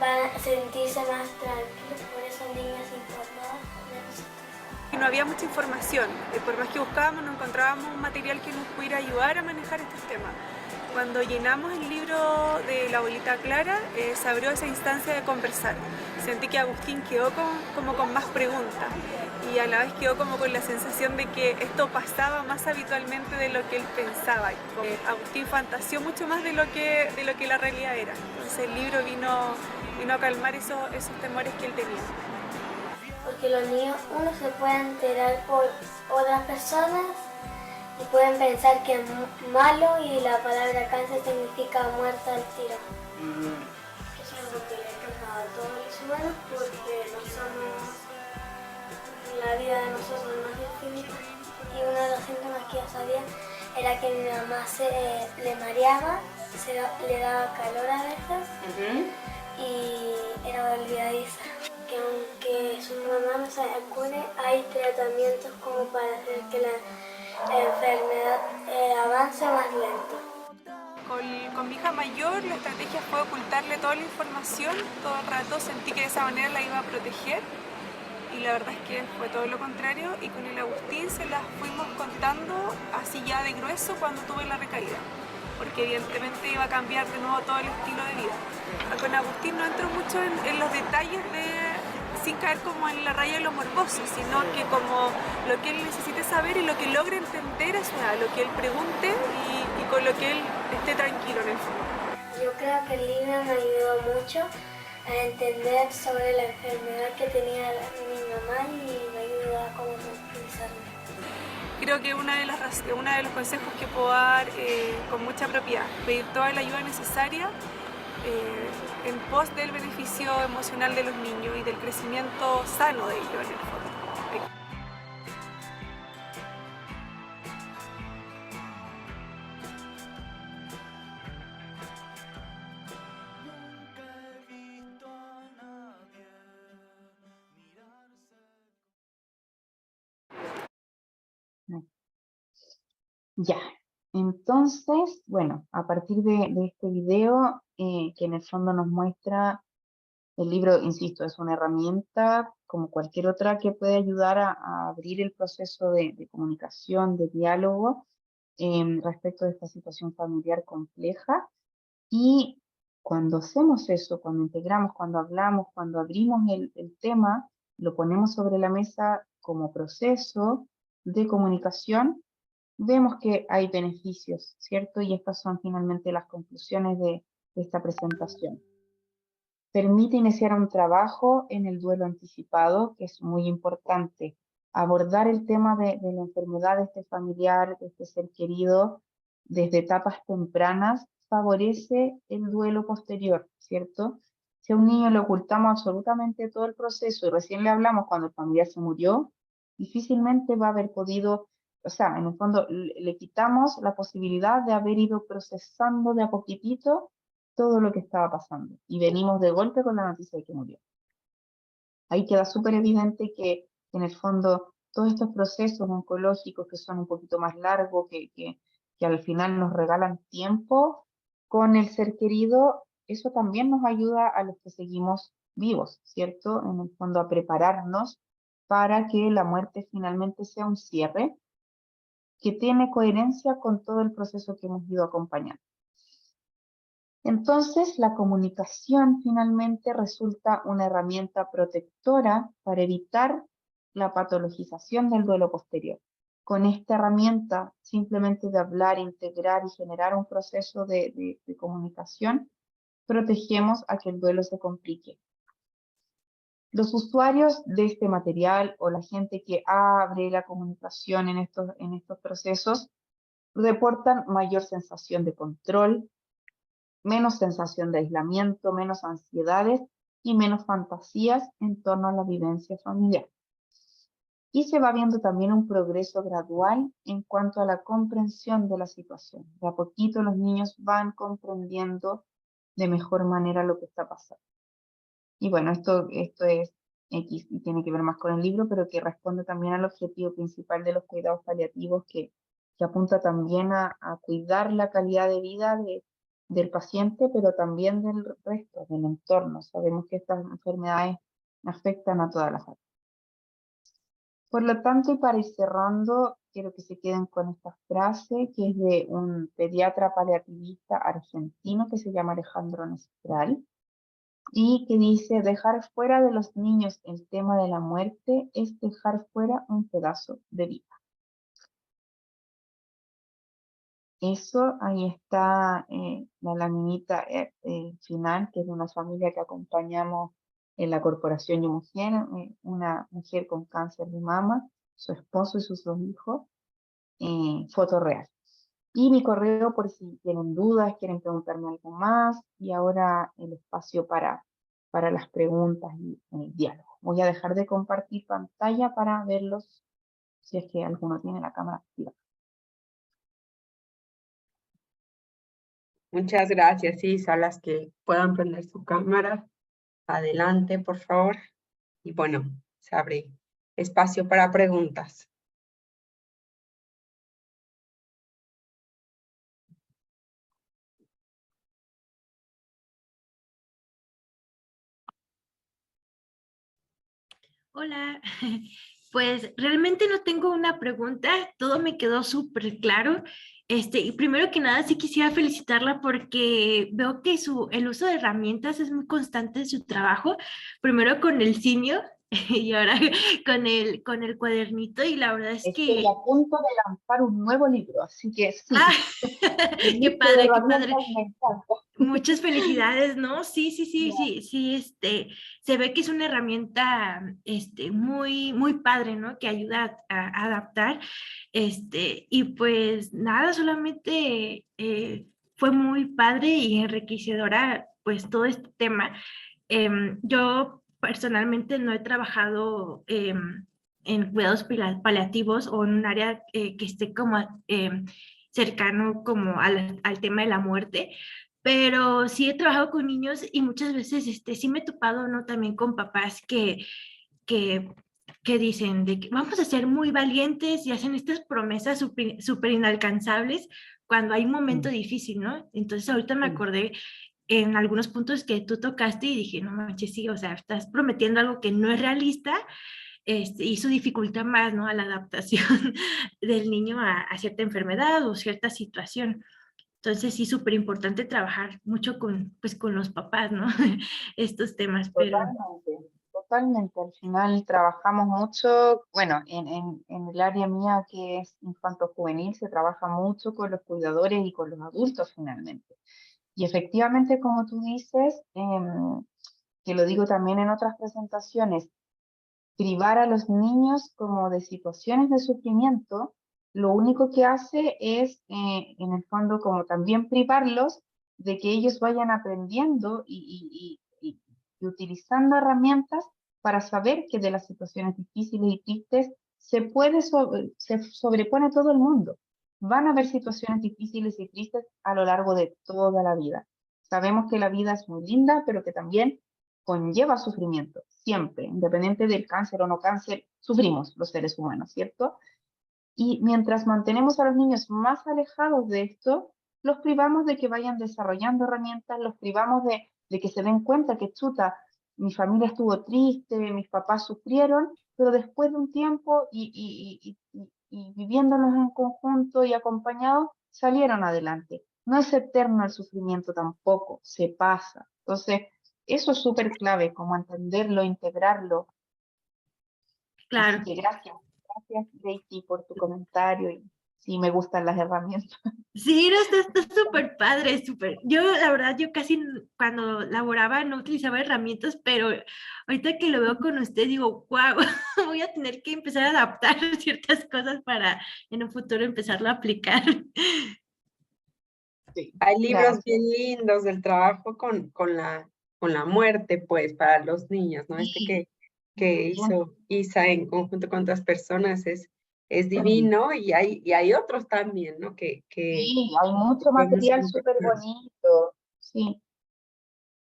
van a sentirse más tranquilos por esos niños informados de nosotros. Y no había mucha información, por más que buscábamos no encontrábamos un material que nos pudiera ayudar a manejar estos temas. Cuando llenamos el libro de la abuelita Clara, se abrió esa instancia de conversar. Sentí que Agustín quedó como con más preguntas y a la vez quedó como con la sensación de que esto pasaba más habitualmente de lo que él pensaba. Agustín fantaseó mucho más de lo que la realidad era. Entonces el libro vino a calmar esos temores que él tenía. Porque los niños, uno se puede enterar por otras personas y pueden pensar que es malo y la palabra cáncer significa muerte al tiro. Eso es lo que le pasa a todos los humanos porque la vida de nosotros no es infinita. Y uno de los síntomas que yo sabía era que mi mamá le mareaba, le daba calor a veces y era olvidadiza. Que aunque su mamá no se acude, hay tratamientos como para hacer que la enfermedad avance más lento. Con mi hija mayor la estrategia fue ocultarle toda la información todo el rato, sentí que de esa manera la iba a proteger y la verdad es que fue todo lo contrario y con el Agustín se las fuimos contando así ya de grueso cuando tuve la recaída, porque evidentemente iba a cambiar de nuevo todo el estilo de vida. Con Agustín no entro mucho en los detalles sin caer como en la raya de lo morboso, sino que como lo que él necesite saber y lo que logre entender a su edad, lo que él pregunte y con lo que él esté tranquilo en el fondo. Yo creo que el libro me ayudó mucho a entender sobre la enfermedad que tenía mi mamá y me ayudó a cómo tranquilizarme. Creo que uno de los consejos que puedo dar con mucha propiedad, pedir toda la ayuda necesaria en pos del beneficio emocional de los niños y del crecimiento sano de ellos en el fondo. Ya, entonces, bueno, a partir de este video, que en el fondo nos muestra, el libro, insisto, es una herramienta como cualquier otra que puede ayudar a abrir el proceso de comunicación, de diálogo, respecto de esta situación familiar compleja. Y cuando hacemos eso, cuando integramos, cuando hablamos, cuando abrimos el tema, lo ponemos sobre la mesa como proceso de comunicación, vemos que hay beneficios, ¿cierto? Y estas son finalmente las conclusiones de esta presentación. Permite iniciar un trabajo en el duelo anticipado, que es muy importante. Abordar el tema de la enfermedad de este familiar, de este ser querido, desde etapas tempranas, favorece el duelo posterior, ¿cierto? Si a un niño le ocultamos absolutamente todo el proceso y recién le hablamos cuando el familiar se murió, difícilmente va a haber podido, o sea, en el fondo le quitamos la posibilidad de haber ido procesando de a poquitito todo lo que estaba pasando. Y venimos de golpe con la noticia de que murió. Ahí queda súper evidente que en el fondo todos estos procesos oncológicos que son un poquito más largos, que al final nos regalan tiempo con el ser querido, eso también nos ayuda a los que seguimos vivos, ¿cierto? En el fondo a prepararnos para que la muerte finalmente sea un cierre que tiene coherencia con todo el proceso que hemos ido acompañando. Entonces, la comunicación finalmente resulta una herramienta protectora para evitar la patologización del duelo posterior. Con esta herramienta, simplemente de hablar, integrar y generar un proceso de comunicación, protegemos a que el duelo se complique. Los usuarios de este material o la gente que abre la comunicación en estos procesos reportan mayor sensación de control, menos sensación de aislamiento, menos ansiedades y menos fantasías en torno a la vivencia familiar. Y se va viendo también un progreso gradual en cuanto a la comprensión de la situación. De a poquito los niños van comprendiendo de mejor manera lo que está pasando. Y bueno, esto es X y tiene que ver más con el libro, pero que responde también al objetivo principal de los cuidados paliativos que apunta también a cuidar la calidad de vida del paciente, pero también del resto, del entorno. Sabemos que estas enfermedades afectan a todas las áreas. Por lo tanto, y para ir cerrando, quiero que se queden con esta frase, que es de un pediatra paliativista argentino que se llama Alejandro Nestral, y que dice: dejar fuera de los niños el tema de la muerte es dejar fuera un pedazo de vida. Eso, ahí está la laminita final, que es de una familia que acompañamos en la Corporación Yo Mujer, una mujer con cáncer de mama, su esposo y sus 2 hijos, foto real. Y mi correo por si tienen dudas, quieren preguntarme algo más, y ahora el espacio para las preguntas y diálogo. Voy a dejar de compartir pantalla para verlos, si es que alguno tiene la cámara activa. Muchas gracias, Isa. Las que puedan prender su cámara, adelante, por favor. Y bueno, se abre espacio para preguntas. Hola, pues realmente no tengo una pregunta, todo me quedó súper claro. Y primero que nada sí quisiera felicitarla porque veo que el uso de herramientas es muy constante en su trabajo, primero con el simio y ahora con el cuadernito, y la verdad es Estoy que... a punto de lanzar un nuevo libro, así que sí, ¡Ah! el ¡Qué uso de padre, qué padre! herramientas me encanta. Muchas felicidades, ¿no? Sí, sí, sí, Ya. sí, sí, se ve que es una herramienta, muy, muy padre, ¿no? Que ayuda a adaptar, y pues nada, solamente fue muy padre y enriquecedora, pues todo este tema. Yo personalmente no he trabajado en cuidados paliativos o en un área que esté como cercano como al tema de la muerte, pero sí he trabajado con niños y muchas veces sí me he topado, ¿no? También con papás que, que dicen de que vamos a ser muy valientes y hacen estas promesas súper inalcanzables cuando hay un momento Mm, difícil, ¿no? Entonces ahorita me sí. acordé en algunos puntos que tú tocaste y dije, no manches, sí, o sea, estás prometiendo algo que no es realista, y eso dificulta más, ¿no? A la adaptación del niño a cierta enfermedad o cierta situación. Entonces sí, súper importante trabajar mucho pues, con los papás, ¿no? Estos temas, pero Totalmente, totalmente. Al final trabajamos mucho, bueno, en el área mía que es infanto-juvenil, se trabaja mucho con los cuidadores y con los adultos finalmente. Y efectivamente, como tú dices, que lo digo también en otras presentaciones, privar a los niños como de situaciones de sufrimiento, lo único que hace es, en el fondo, como también privarlos de que ellos vayan aprendiendo y utilizando herramientas para saber que de las situaciones difíciles y tristes se sobrepone todo el mundo. Van a haber situaciones difíciles y tristes a lo largo de toda la vida. Sabemos que la vida es muy linda, pero que también conlleva sufrimiento, siempre, independiente del cáncer o no cáncer, sufrimos los seres humanos, ¿cierto? Y mientras mantenemos a los niños más alejados de esto, los privamos de que vayan desarrollando herramientas, los privamos de que se den cuenta que, chuta, mi familia estuvo triste, mis papás sufrieron, pero después de un tiempo y viviéndonos en conjunto y acompañados, salieron adelante. No es eterno el sufrimiento tampoco, se pasa. Entonces, eso es súper clave, como entenderlo, integrarlo. Así claro. que gracias, gracias Reiki por tu comentario y sí me gustan las herramientas. Sí, no, está súper padre, súper. Yo, la verdad, yo casi cuando laboraba no utilizaba herramientas, pero ahorita que lo veo con usted digo, wow, voy a tener que empezar a adaptar ciertas cosas para en un futuro empezarlo a aplicar. Sí, Hay libros gracias. bien lindos del trabajo con la muerte, pues, para los niños, ¿no? Sí, Que bien, hizo Isa en conjunto con otras personas es divino, y hay otros también, ¿no? sí, hay mucho Podemos material súper encontrar. bonito. Sí,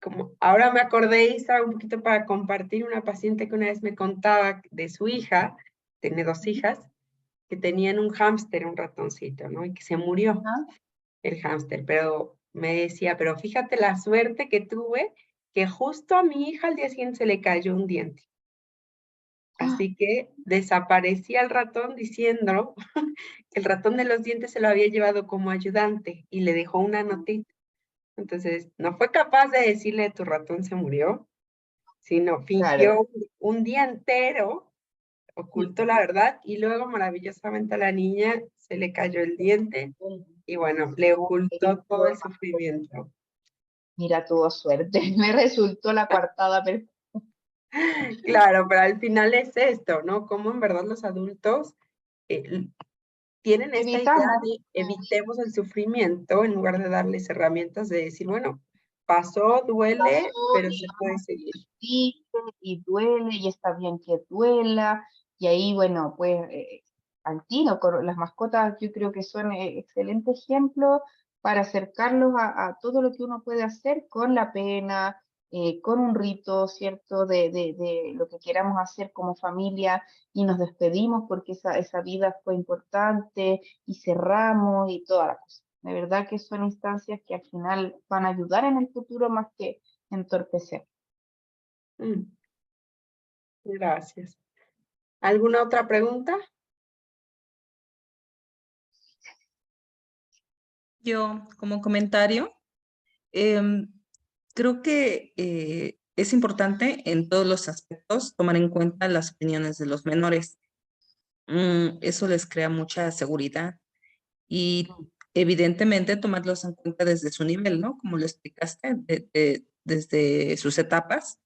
Como ahora me acordé, Isa, un poquito para compartir una paciente que una vez me contaba de su hija, tiene 2 hijas, que tenían un hámster, un ratoncito, ¿no? Y que se murió ajá, el hámster, pero me decía, pero fíjate la suerte que tuve, que justo a mi hija al día siguiente se le cayó un diente. Así que desaparecía el ratón diciendo que el ratón de los dientes se lo había llevado como ayudante y le dejó una notita. Entonces, no fue capaz de decirle tu ratón se murió, sino Claro. fingió un día entero, ocultó la verdad y luego maravillosamente a la niña se le cayó el diente y bueno, le ocultó todo el sufrimiento. Mira, tuvo suerte. Me resultó la coartada perfecta. Claro, pero al final es esto, ¿no? Cómo en verdad los adultos eh, tienen esta idea Evitamos. de evitemos el sufrimiento en lugar de darles herramientas de decir, bueno, pasó, duele, Pasó, pero se puede digamos, seguir. existe y duele y está bien que duela. Y ahí, bueno, pues al tiro, con las mascotas yo creo que son excelente ejemplo para acercarlos a todo lo que uno puede hacer con la pena, con un rito, ¿cierto? De lo que queramos hacer como familia y nos despedimos porque esa vida fue importante y cerramos y toda la cosa. De verdad que son instancias que al final van a ayudar en el futuro más que entorpecer. Mm, gracias. ¿Alguna otra pregunta? Yo, como comentario, em, creo que es importante en todos los aspectos tomar en cuenta las opiniones de los menores. Eso les crea mucha seguridad y evidentemente tomarlos en cuenta desde su nivel, ¿no? Como lo explicaste, desde sus etapas,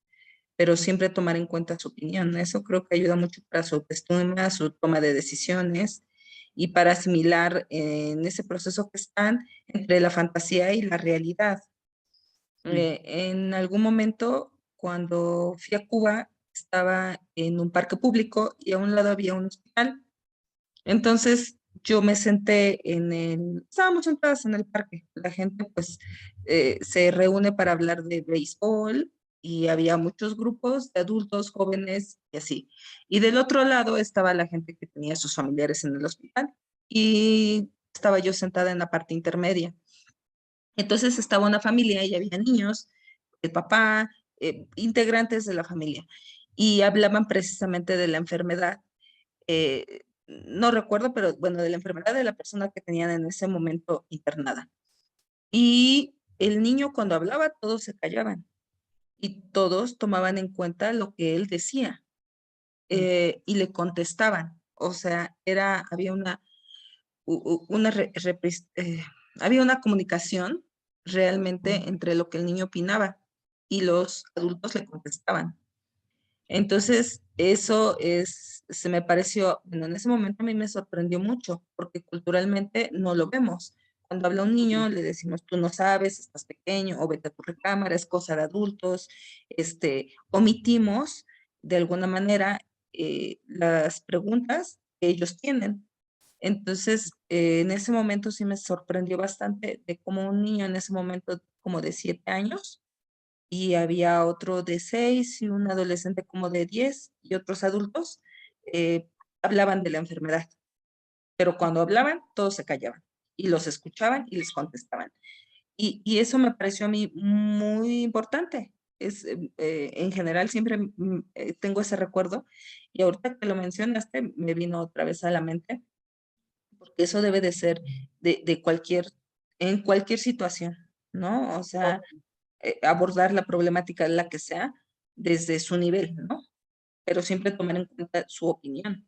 pero siempre tomar en cuenta su opinión. Eso creo que ayuda mucho para su autoestima, su toma de decisiones y para asimilar en ese proceso que están entre la fantasía y la realidad. En algún momento, cuando fui a Cuba, estaba en un parque público y a un lado había un hospital. Entonces yo me senté estábamos sentadas en el parque. La gente pues se reúne para hablar de béisbol y había muchos grupos de adultos, jóvenes y así. Y del otro lado estaba la gente que tenía sus familiares en el hospital y estaba yo sentada en la parte intermedia. Entonces estaba una familia y había niños, el papá, integrantes de la familia y hablaban precisamente de la enfermedad. No recuerdo, pero bueno, de la enfermedad de la persona que tenían en ese momento internada. Y el niño cuando hablaba, todos se callaban y todos tomaban en cuenta lo que él decía y le contestaban. O sea, había había una comunicación realmente entre lo que el niño opinaba y los adultos le contestaban. Entonces, se me pareció, bueno, en ese momento a mí me sorprendió mucho, porque culturalmente no lo vemos. Cuando habla un niño, le decimos, tú no sabes, estás pequeño, o vete a tu recámara, es cosa de adultos. Omitimos de alguna manera las preguntas que ellos tienen. Entonces, en ese momento sí me sorprendió bastante de cómo un niño en ese momento, como de 7 años, y había otro de 6 y un adolescente como de 10 y otros adultos hablaban de la enfermedad, pero cuando hablaban todos se callaban y los escuchaban y les contestaban. Y eso me pareció a mí muy importante. En general siempre tengo ese recuerdo y ahorita que lo mencionaste me vino otra vez a la mente, porque eso debe de ser en cualquier situación, ¿no? O sea, abordar la problemática de la que sea desde su nivel, ¿no? Pero siempre tomar en cuenta su opinión.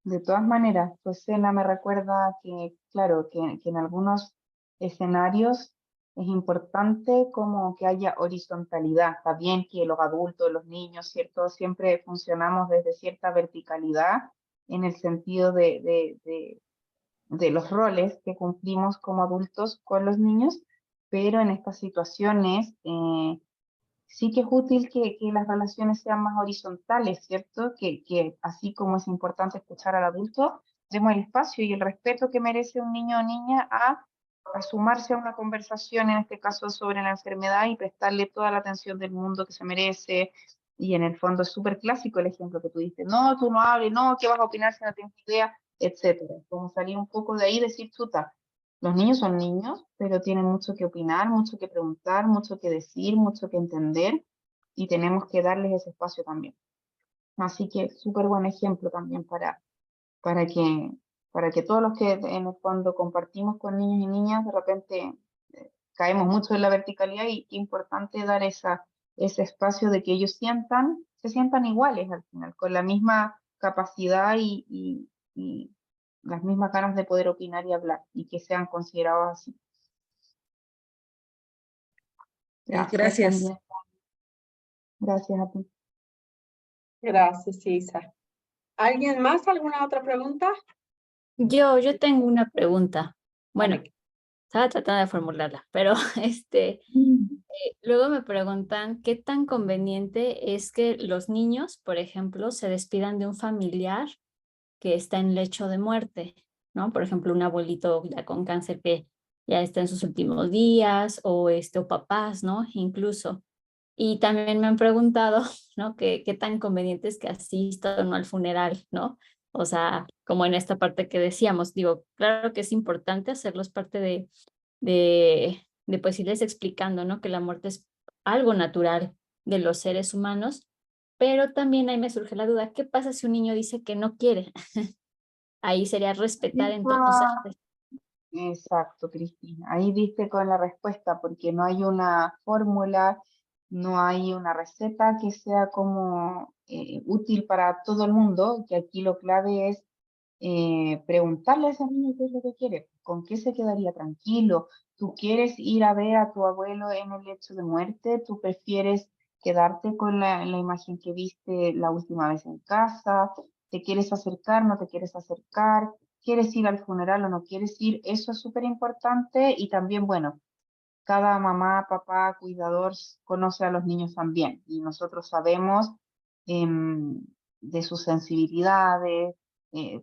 De todas maneras, tu escena me recuerda que, claro, que en algunos escenarios es importante como que haya horizontalidad. Está bien que los adultos, los niños, ¿cierto? Siempre funcionamos desde cierta verticalidad en el sentido de los roles que cumplimos como adultos con los niños, pero en estas situaciones sí que es útil que las relaciones sean más horizontales, ¿cierto? Que así como es importante escuchar al adulto, demos el espacio y el respeto que merece un niño o niña a sumarse a una conversación, en este caso sobre la enfermedad, y prestarle toda la atención del mundo que se merece. Y en el fondo es súper clásico el ejemplo que tú diste. No, tú no hables, no, ¿qué vas a opinar si no tienes idea? Etcétera. Como salir un poco de ahí y decir, chuta, Los niños son niños, pero tienen mucho que opinar, mucho que preguntar, mucho que decir, mucho que entender, y tenemos que darles ese espacio también. Así que súper buen ejemplo también para que, para que todos los que en el fondo compartimos con niños y niñas, de repente caemos mucho en la verticalidad, y qué importante dar ese espacio de que ellos se sientan iguales al final, con la misma capacidad y las mismas ganas de poder opinar y hablar, y que sean considerados así. Gracias. también. Gracias a ti. Gracias, Isa. ¿Alguien más? ¿Alguna otra pregunta? Yo tengo una pregunta. Bueno, Dale. estaba tratando de formularla, pero luego me preguntan qué tan conveniente es que los niños, por ejemplo, se despidan de un familiar que está en lecho de muerte, ¿no? Por ejemplo, un abuelito ya con cáncer que ya está en sus últimos días, o papás, ¿no? Incluso. Y también me han preguntado, ¿no? ¿Qué tan conveniente es que asistan o no al funeral, ¿no? O sea, como en esta parte que decíamos, digo, claro que es importante hacerlos parte de pues irles explicando, ¿no? Que la muerte es algo natural de los seres humanos, pero también ahí me surge la duda, ¿qué pasa si un niño dice que no quiere? Ahí sería respetar entonces. Exacto, Cristina. Ahí diste con la respuesta, porque no hay una fórmula, no hay una receta que sea como útil para todo el mundo, que aquí lo clave es preguntarle a ese niño qué es lo que quiere, con qué se quedaría tranquilo. ¿Tú quieres ir a ver a tu abuelo en el lecho de muerte? ¿Tú prefieres quedarte con la imagen que viste la última vez en casa? ¿Te quieres acercar? ¿No te quieres acercar? ¿Quieres ir al funeral o no quieres ir? Eso es súper importante, y también, bueno, cada mamá, papá, cuidador conoce a los niños también, y nosotros sabemos de sus sensibilidades,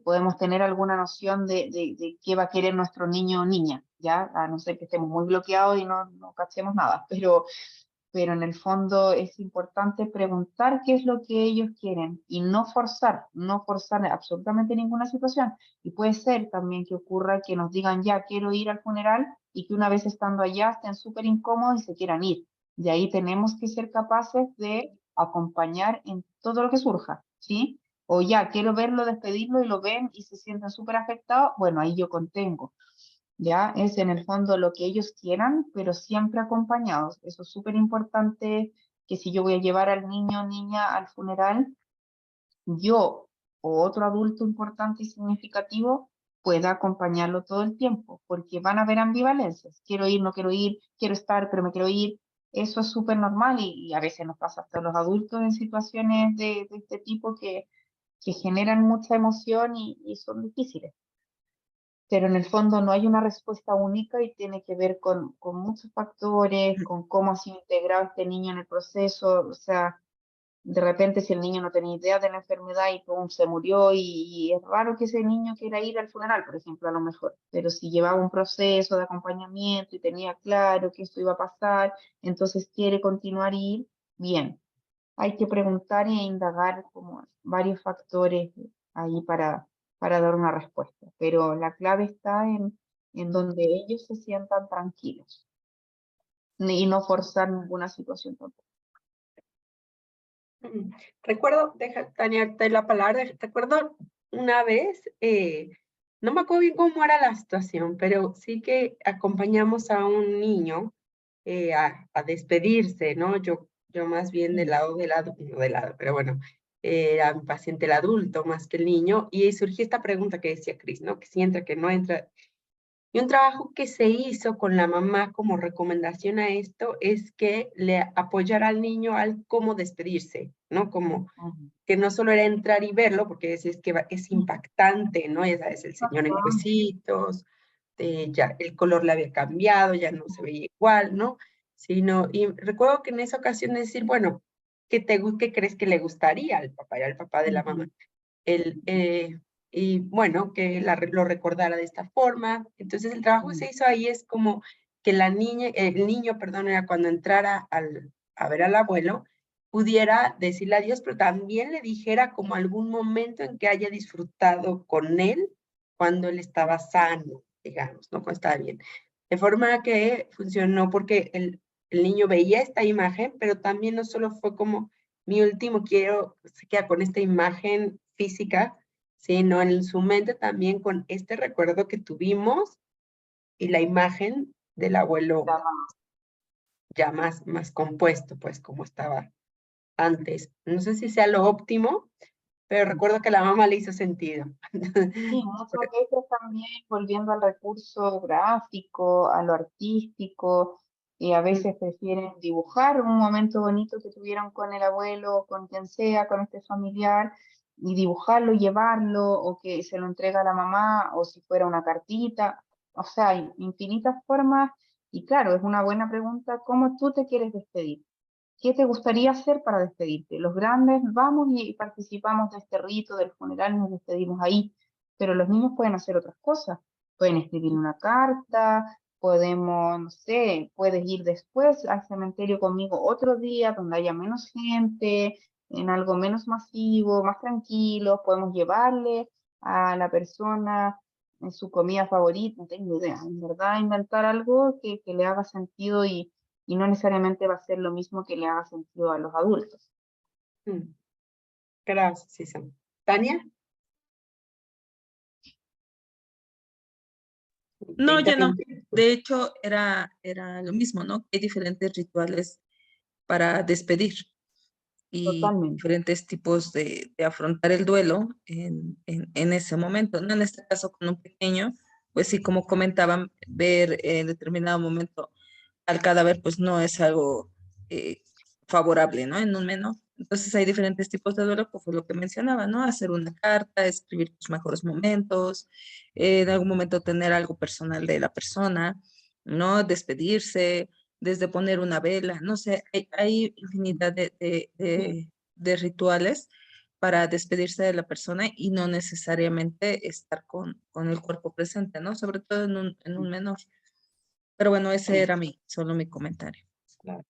podemos tener alguna noción de qué va a querer nuestro niño o niña, ¿ya? A no ser que estemos muy bloqueados y no cachemos nada, pero en el fondo es importante preguntar qué es lo que ellos quieren y no forzar absolutamente ninguna situación. Y puede ser también que ocurra que nos digan, ya quiero ir al funeral, y que una vez estando allá estén súper incómodos y se quieran ir. De ahí tenemos que ser capaces de acompañar en todo lo que surja, ¿sí? O ya quiero verlo, despedirlo, y lo ven y se sienten súper afectados, bueno, ahí yo contengo. Ya es en el fondo lo que ellos quieran, pero siempre acompañados. Eso es súper importante, que si yo voy a llevar al niño o niña al funeral, yo o otro adulto importante y significativo pueda acompañarlo todo el tiempo, porque van a haber ambivalencias. Quiero ir, no quiero ir, quiero estar, pero me quiero ir. Eso es súper normal, y a veces nos pasa hasta a los adultos en situaciones de este tipo que generan mucha emoción y son difíciles, pero en el fondo no hay una respuesta única, y tiene que ver con muchos factores, con cómo ha sido integrado este niño en el proceso. O sea, de repente si el niño no tenía idea de la enfermedad y pum, se murió, y es raro que ese niño quiera ir al funeral, por ejemplo, a lo mejor, pero si llevaba un proceso de acompañamiento y tenía claro que esto iba a pasar, entonces quiere continuar y ir, bien. Hay que preguntar e indagar como varios factores ahí para dar una respuesta, pero la clave está en donde ellos se sientan tranquilos y no forzar ninguna situación tampoco. Recuerdo, Tania, darte la palabra, recuerdo una vez, no me acuerdo bien cómo era la situación, pero sí que acompañamos a un niño a despedirse, ¿no? Yo más bien del lado, no del lado, pero bueno, era mi paciente el adulto más que el niño, y surgió esta pregunta que decía Cris, ¿no? Que si entra, que no entra. Y un trabajo que se hizo con la mamá como recomendación a esto es que le apoyara al niño al cómo despedirse, ¿no? Como que no solo era entrar y verlo, porque es que es impactante, ¿no? Ya sabes, el señor en huesitos, ya el color le había cambiado, ya no se veía igual, ¿no? Y recuerdo que en esa ocasión decir, bueno, ¿qué crees que le gustaría al papá? Era el papá de la mamá. Y bueno, que lo recordara de esta forma. Entonces el trabajo que se hizo ahí es como que el niño, perdón, era cuando entrara a ver al abuelo, pudiera decirle adiós, pero también le dijera como algún momento en que haya disfrutado con él cuando él estaba sano, digamos, ¿no? Cuando estaba bien. De forma que funcionó porque el niño veía esta imagen, pero también no solo fue como mi último quiero, se queda con esta imagen física, sino en su mente también con este recuerdo que tuvimos y la imagen del abuelo ya más compuesto, pues como estaba antes. No sé si sea lo óptimo, pero recuerdo que la mamá le hizo sentido. Sí, muchas veces también volviendo al recurso gráfico, a lo artístico, y a veces prefieren dibujar un momento bonito que tuvieron con el abuelo, con quien sea, con este familiar, y dibujarlo, llevarlo, o que se lo entrega a la mamá, o si fuera una cartita, o sea, hay infinitas formas, y claro, es una buena pregunta, ¿cómo tú te quieres despedir? ¿Qué te gustaría hacer para despedirte? Los grandes vamos y participamos de este rito del funeral, nos despedimos ahí, pero los niños pueden hacer otras cosas. Pueden escribir una carta, podemos, no sé, puedes ir después al cementerio conmigo otro día donde haya menos gente, en algo menos masivo, más tranquilo, podemos llevarle a la persona en su comida favorita, no tengo idea, en verdad inventar algo que le haga sentido y no necesariamente va a ser lo mismo que le haga sentido a los adultos. Gracias, Susan. ¿Tania? No, Te ya no. interrumpí. De hecho, era lo mismo, ¿no? Hay diferentes rituales para despedir y Totalmente. diferentes tipos de afrontar el duelo en ese momento, ¿no? En este caso, con un pequeño, pues sí, como comentaban, ver en determinado momento al cadáver, pues no es algo eh, favorable, ¿no? En un menor. Entonces hay diferentes tipos de duelo, que fue lo que mencionaba, ¿no? Hacer una carta, escribir tus mejores momentos, en algún momento tener algo personal de la persona, ¿no? Despedirse, desde poner una vela, no sé, hay infinidad de rituales para despedirse de la persona y no necesariamente estar con el cuerpo presente, ¿no? Sobre todo en un menor. Pero bueno, ese era solo mi comentario. Claro.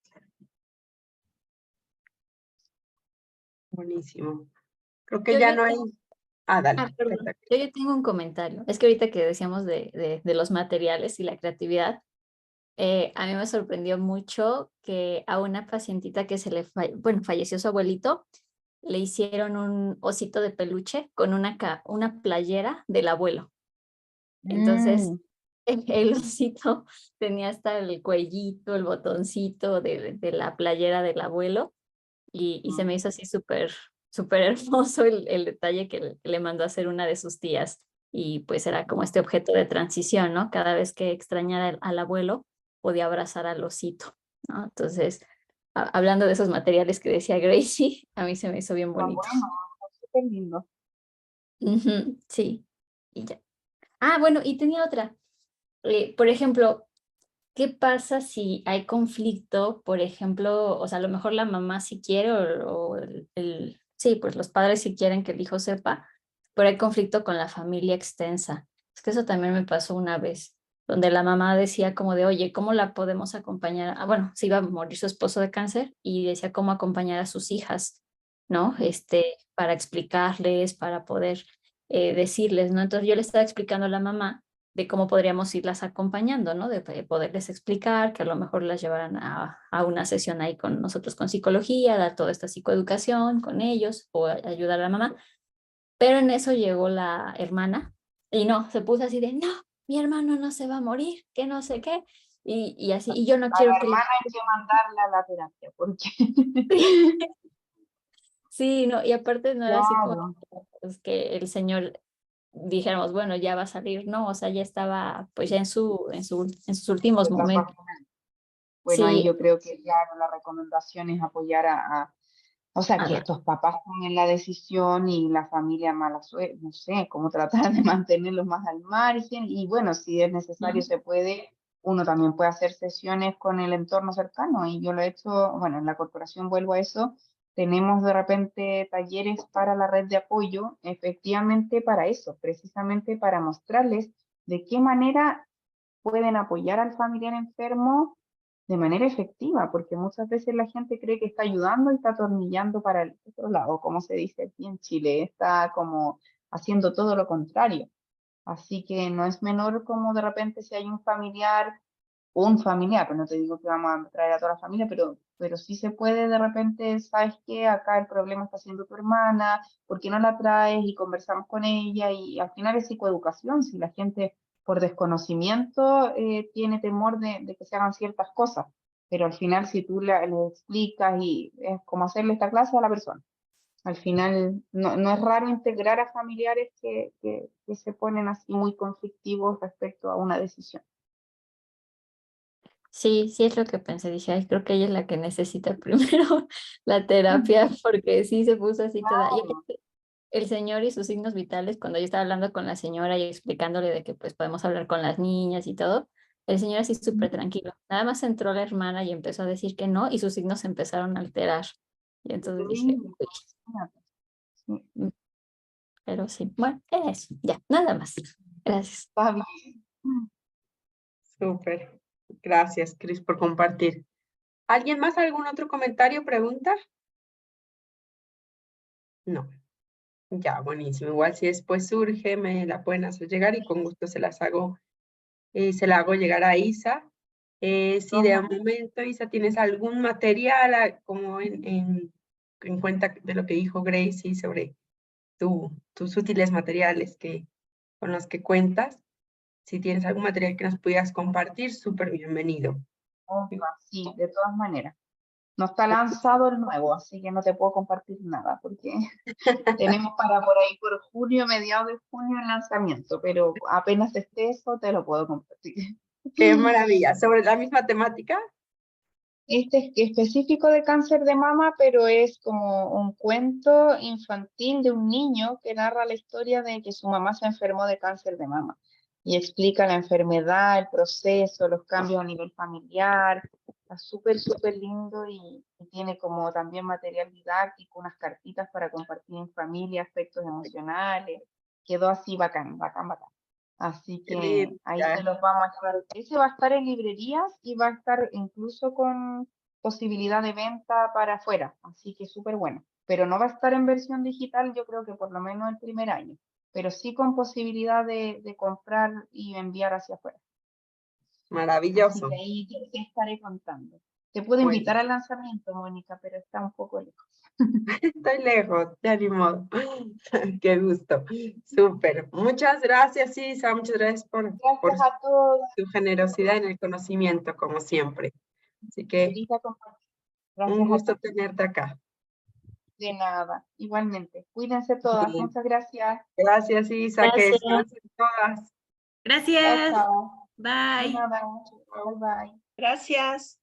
Buenísimo. Creo que Yo, ya yo no hay... tengo, Ah, dale. perdón, yo tengo un comentario. Es que ahorita que decíamos de los materiales y la creatividad, a mí me sorprendió mucho que a una pacientita que bueno, falleció su abuelito, le hicieron un osito de peluche con una playera del abuelo. Entonces, Mm, el osito tenía hasta el cuellito, el botoncito de la playera del abuelo y se me hizo así súper hermoso el detalle que le mandó a hacer una de sus tías. Y pues era como este objeto de transición, ¿no? Cada vez que extrañara al abuelo, podía abrazar al osito, ¿no? Entonces, hablando de esos materiales que decía Gracie, a mí se me hizo bien está bonito. bueno, está súper lindo. Ujú, sí, y ya. Ah, bueno, y tenía otra. Por ejemplo, ¿qué pasa si hay conflicto? Por ejemplo, o sea, a lo mejor la mamá sí quiere o sí, pues los padres sí quieren que el hijo sepa, pero hay conflicto con la familia extensa. Es que eso también me pasó una vez, donde la mamá decía como de, oye, ¿cómo la podemos acompañar? Ah, bueno, se iba a morir su esposo de cáncer y decía cómo acompañar a sus hijas, ¿no? Para explicarles, para poder decirles, ¿no? Entonces yo le estaba explicando a la mamá de cómo podríamos irlas acompañando, ¿no? De poderles explicar, que a lo mejor las llevaran a una sesión ahí con nosotros con psicología, dar toda esta psicoeducación con ellos o ayudar a la mamá. Pero en eso llegó la hermana y no, se puso así de, no, mi hermano no se va a morir, que no sé qué. Y así, y yo no A la quiero que le... hermana hay que mandarla a la terapia, porque Sí, no, y aparte no era así como claro, pues, que el señor dijéramos, bueno, ya va a salir, no, o sea, ya estaba pues ya en sus últimos etapa momentos. final. Bueno, ahí Sí, yo creo que, claro, la recomendación es apoyar o sea, que a- estos papás tomen la decisión y la familia mala suerte, no sé, cómo tratar de mantenerlos más al margen. Y bueno, si es necesario, ¿no? se puede, uno también puede hacer sesiones con el entorno cercano. Y yo lo he hecho, bueno, en la corporación vuelvo a eso. Tenemos de repente talleres para la red de apoyo, efectivamente para eso, precisamente para mostrarles de qué manera pueden apoyar al familiar enfermo de manera efectiva, porque muchas veces la gente cree que está ayudando y está atornillando para el otro lado, como se dice aquí en Chile, está como haciendo todo lo contrario. Así que no es menor como de repente si hay un familiar, pero no te digo que vamos a traer a toda la familia, pero sí se puede de repente, ¿sabes qué? Acá el problema está siendo tu hermana, ¿por qué no la traes? Y conversamos con ella y al final es psicoeducación, si la gente por desconocimiento tiene temor de que se hagan ciertas cosas, pero al final si tú le explicas y es como hacerle esta clase a la persona. Al final no es raro integrar a familiares que se ponen así muy conflictivos respecto a una decisión. Sí, sí es lo que pensé. Dije, ay, creo que ella es la que necesita primero la terapia, porque sí se puso así toda. Y Claro. el señor y sus signos vitales, cuando yo estaba hablando con la señora y explicándole de que pues podemos hablar con las niñas y todo, el señor así súper tranquilo. Nada más entró la hermana y empezó a decir que no, y sus signos se empezaron a alterar. Y entonces dije, Terrible, uy, imagínate. Sí, mm, pero sí, bueno, era eso, ya, nada más. Gracias. está bien. Súper. Gracias, Cris, por compartir. ¿Alguien más? ¿Algún otro comentario, pregunta? No. Ya, buenísimo. Igual si después surge, me la pueden hacer llegar y con gusto se la hago llegar a Isa. Si de momento, Isa, tienes algún material como en cuenta de lo que dijo Gracie sobre tus útiles materiales con los que cuentas, si tienes algún material que nos pudieras compartir, súper bienvenido. Sí, de todas maneras. No está lanzado el nuevo, así que no te puedo compartir nada, porque tenemos para por ahí por junio, mediados de junio el lanzamiento, pero apenas esté eso, te lo puedo compartir. ¡Qué maravilla! ¿Sobre la misma temática? Este es específico de cáncer de mama, pero es como un cuento infantil de un niño que narra la historia de que su mamá se enfermó de cáncer de mama y explica la enfermedad, el proceso, los cambios a nivel familiar. Está súper, súper lindo y tiene como también material didáctico, unas cartitas para compartir en familia, aspectos emocionales. Quedó así bacán, bacán, bacán. Así Qué que ahí se linda. los vamos a estar. Ese va a estar en librerías y va a estar incluso con posibilidad de venta para afuera. Así que súper bueno. Pero no va a estar en versión digital, yo creo que por lo menos el primer año. Pero sí con posibilidad de comprar y enviar hacia afuera. Así Maravilloso. que ahí te estaré contando. Te puedo Bueno, invitar al lanzamiento, Mónica, pero está un poco lejos. estoy lejos, ya ni modo. Qué gusto. Súper. Muchas gracias, Isa. Muchas gracias por Gracias a todos. tu generosidad en el conocimiento, como siempre. Así que Feliz a compartir. un Gracias a gusto ti. tenerte acá. De nada. Igualmente. Cuídense todas. Bien. Muchas gracias. Gracias, Isa. Que Gracias. descansen todas. Chao, Gracias. chao. De Bye. nada. Bye, bye. Gracias.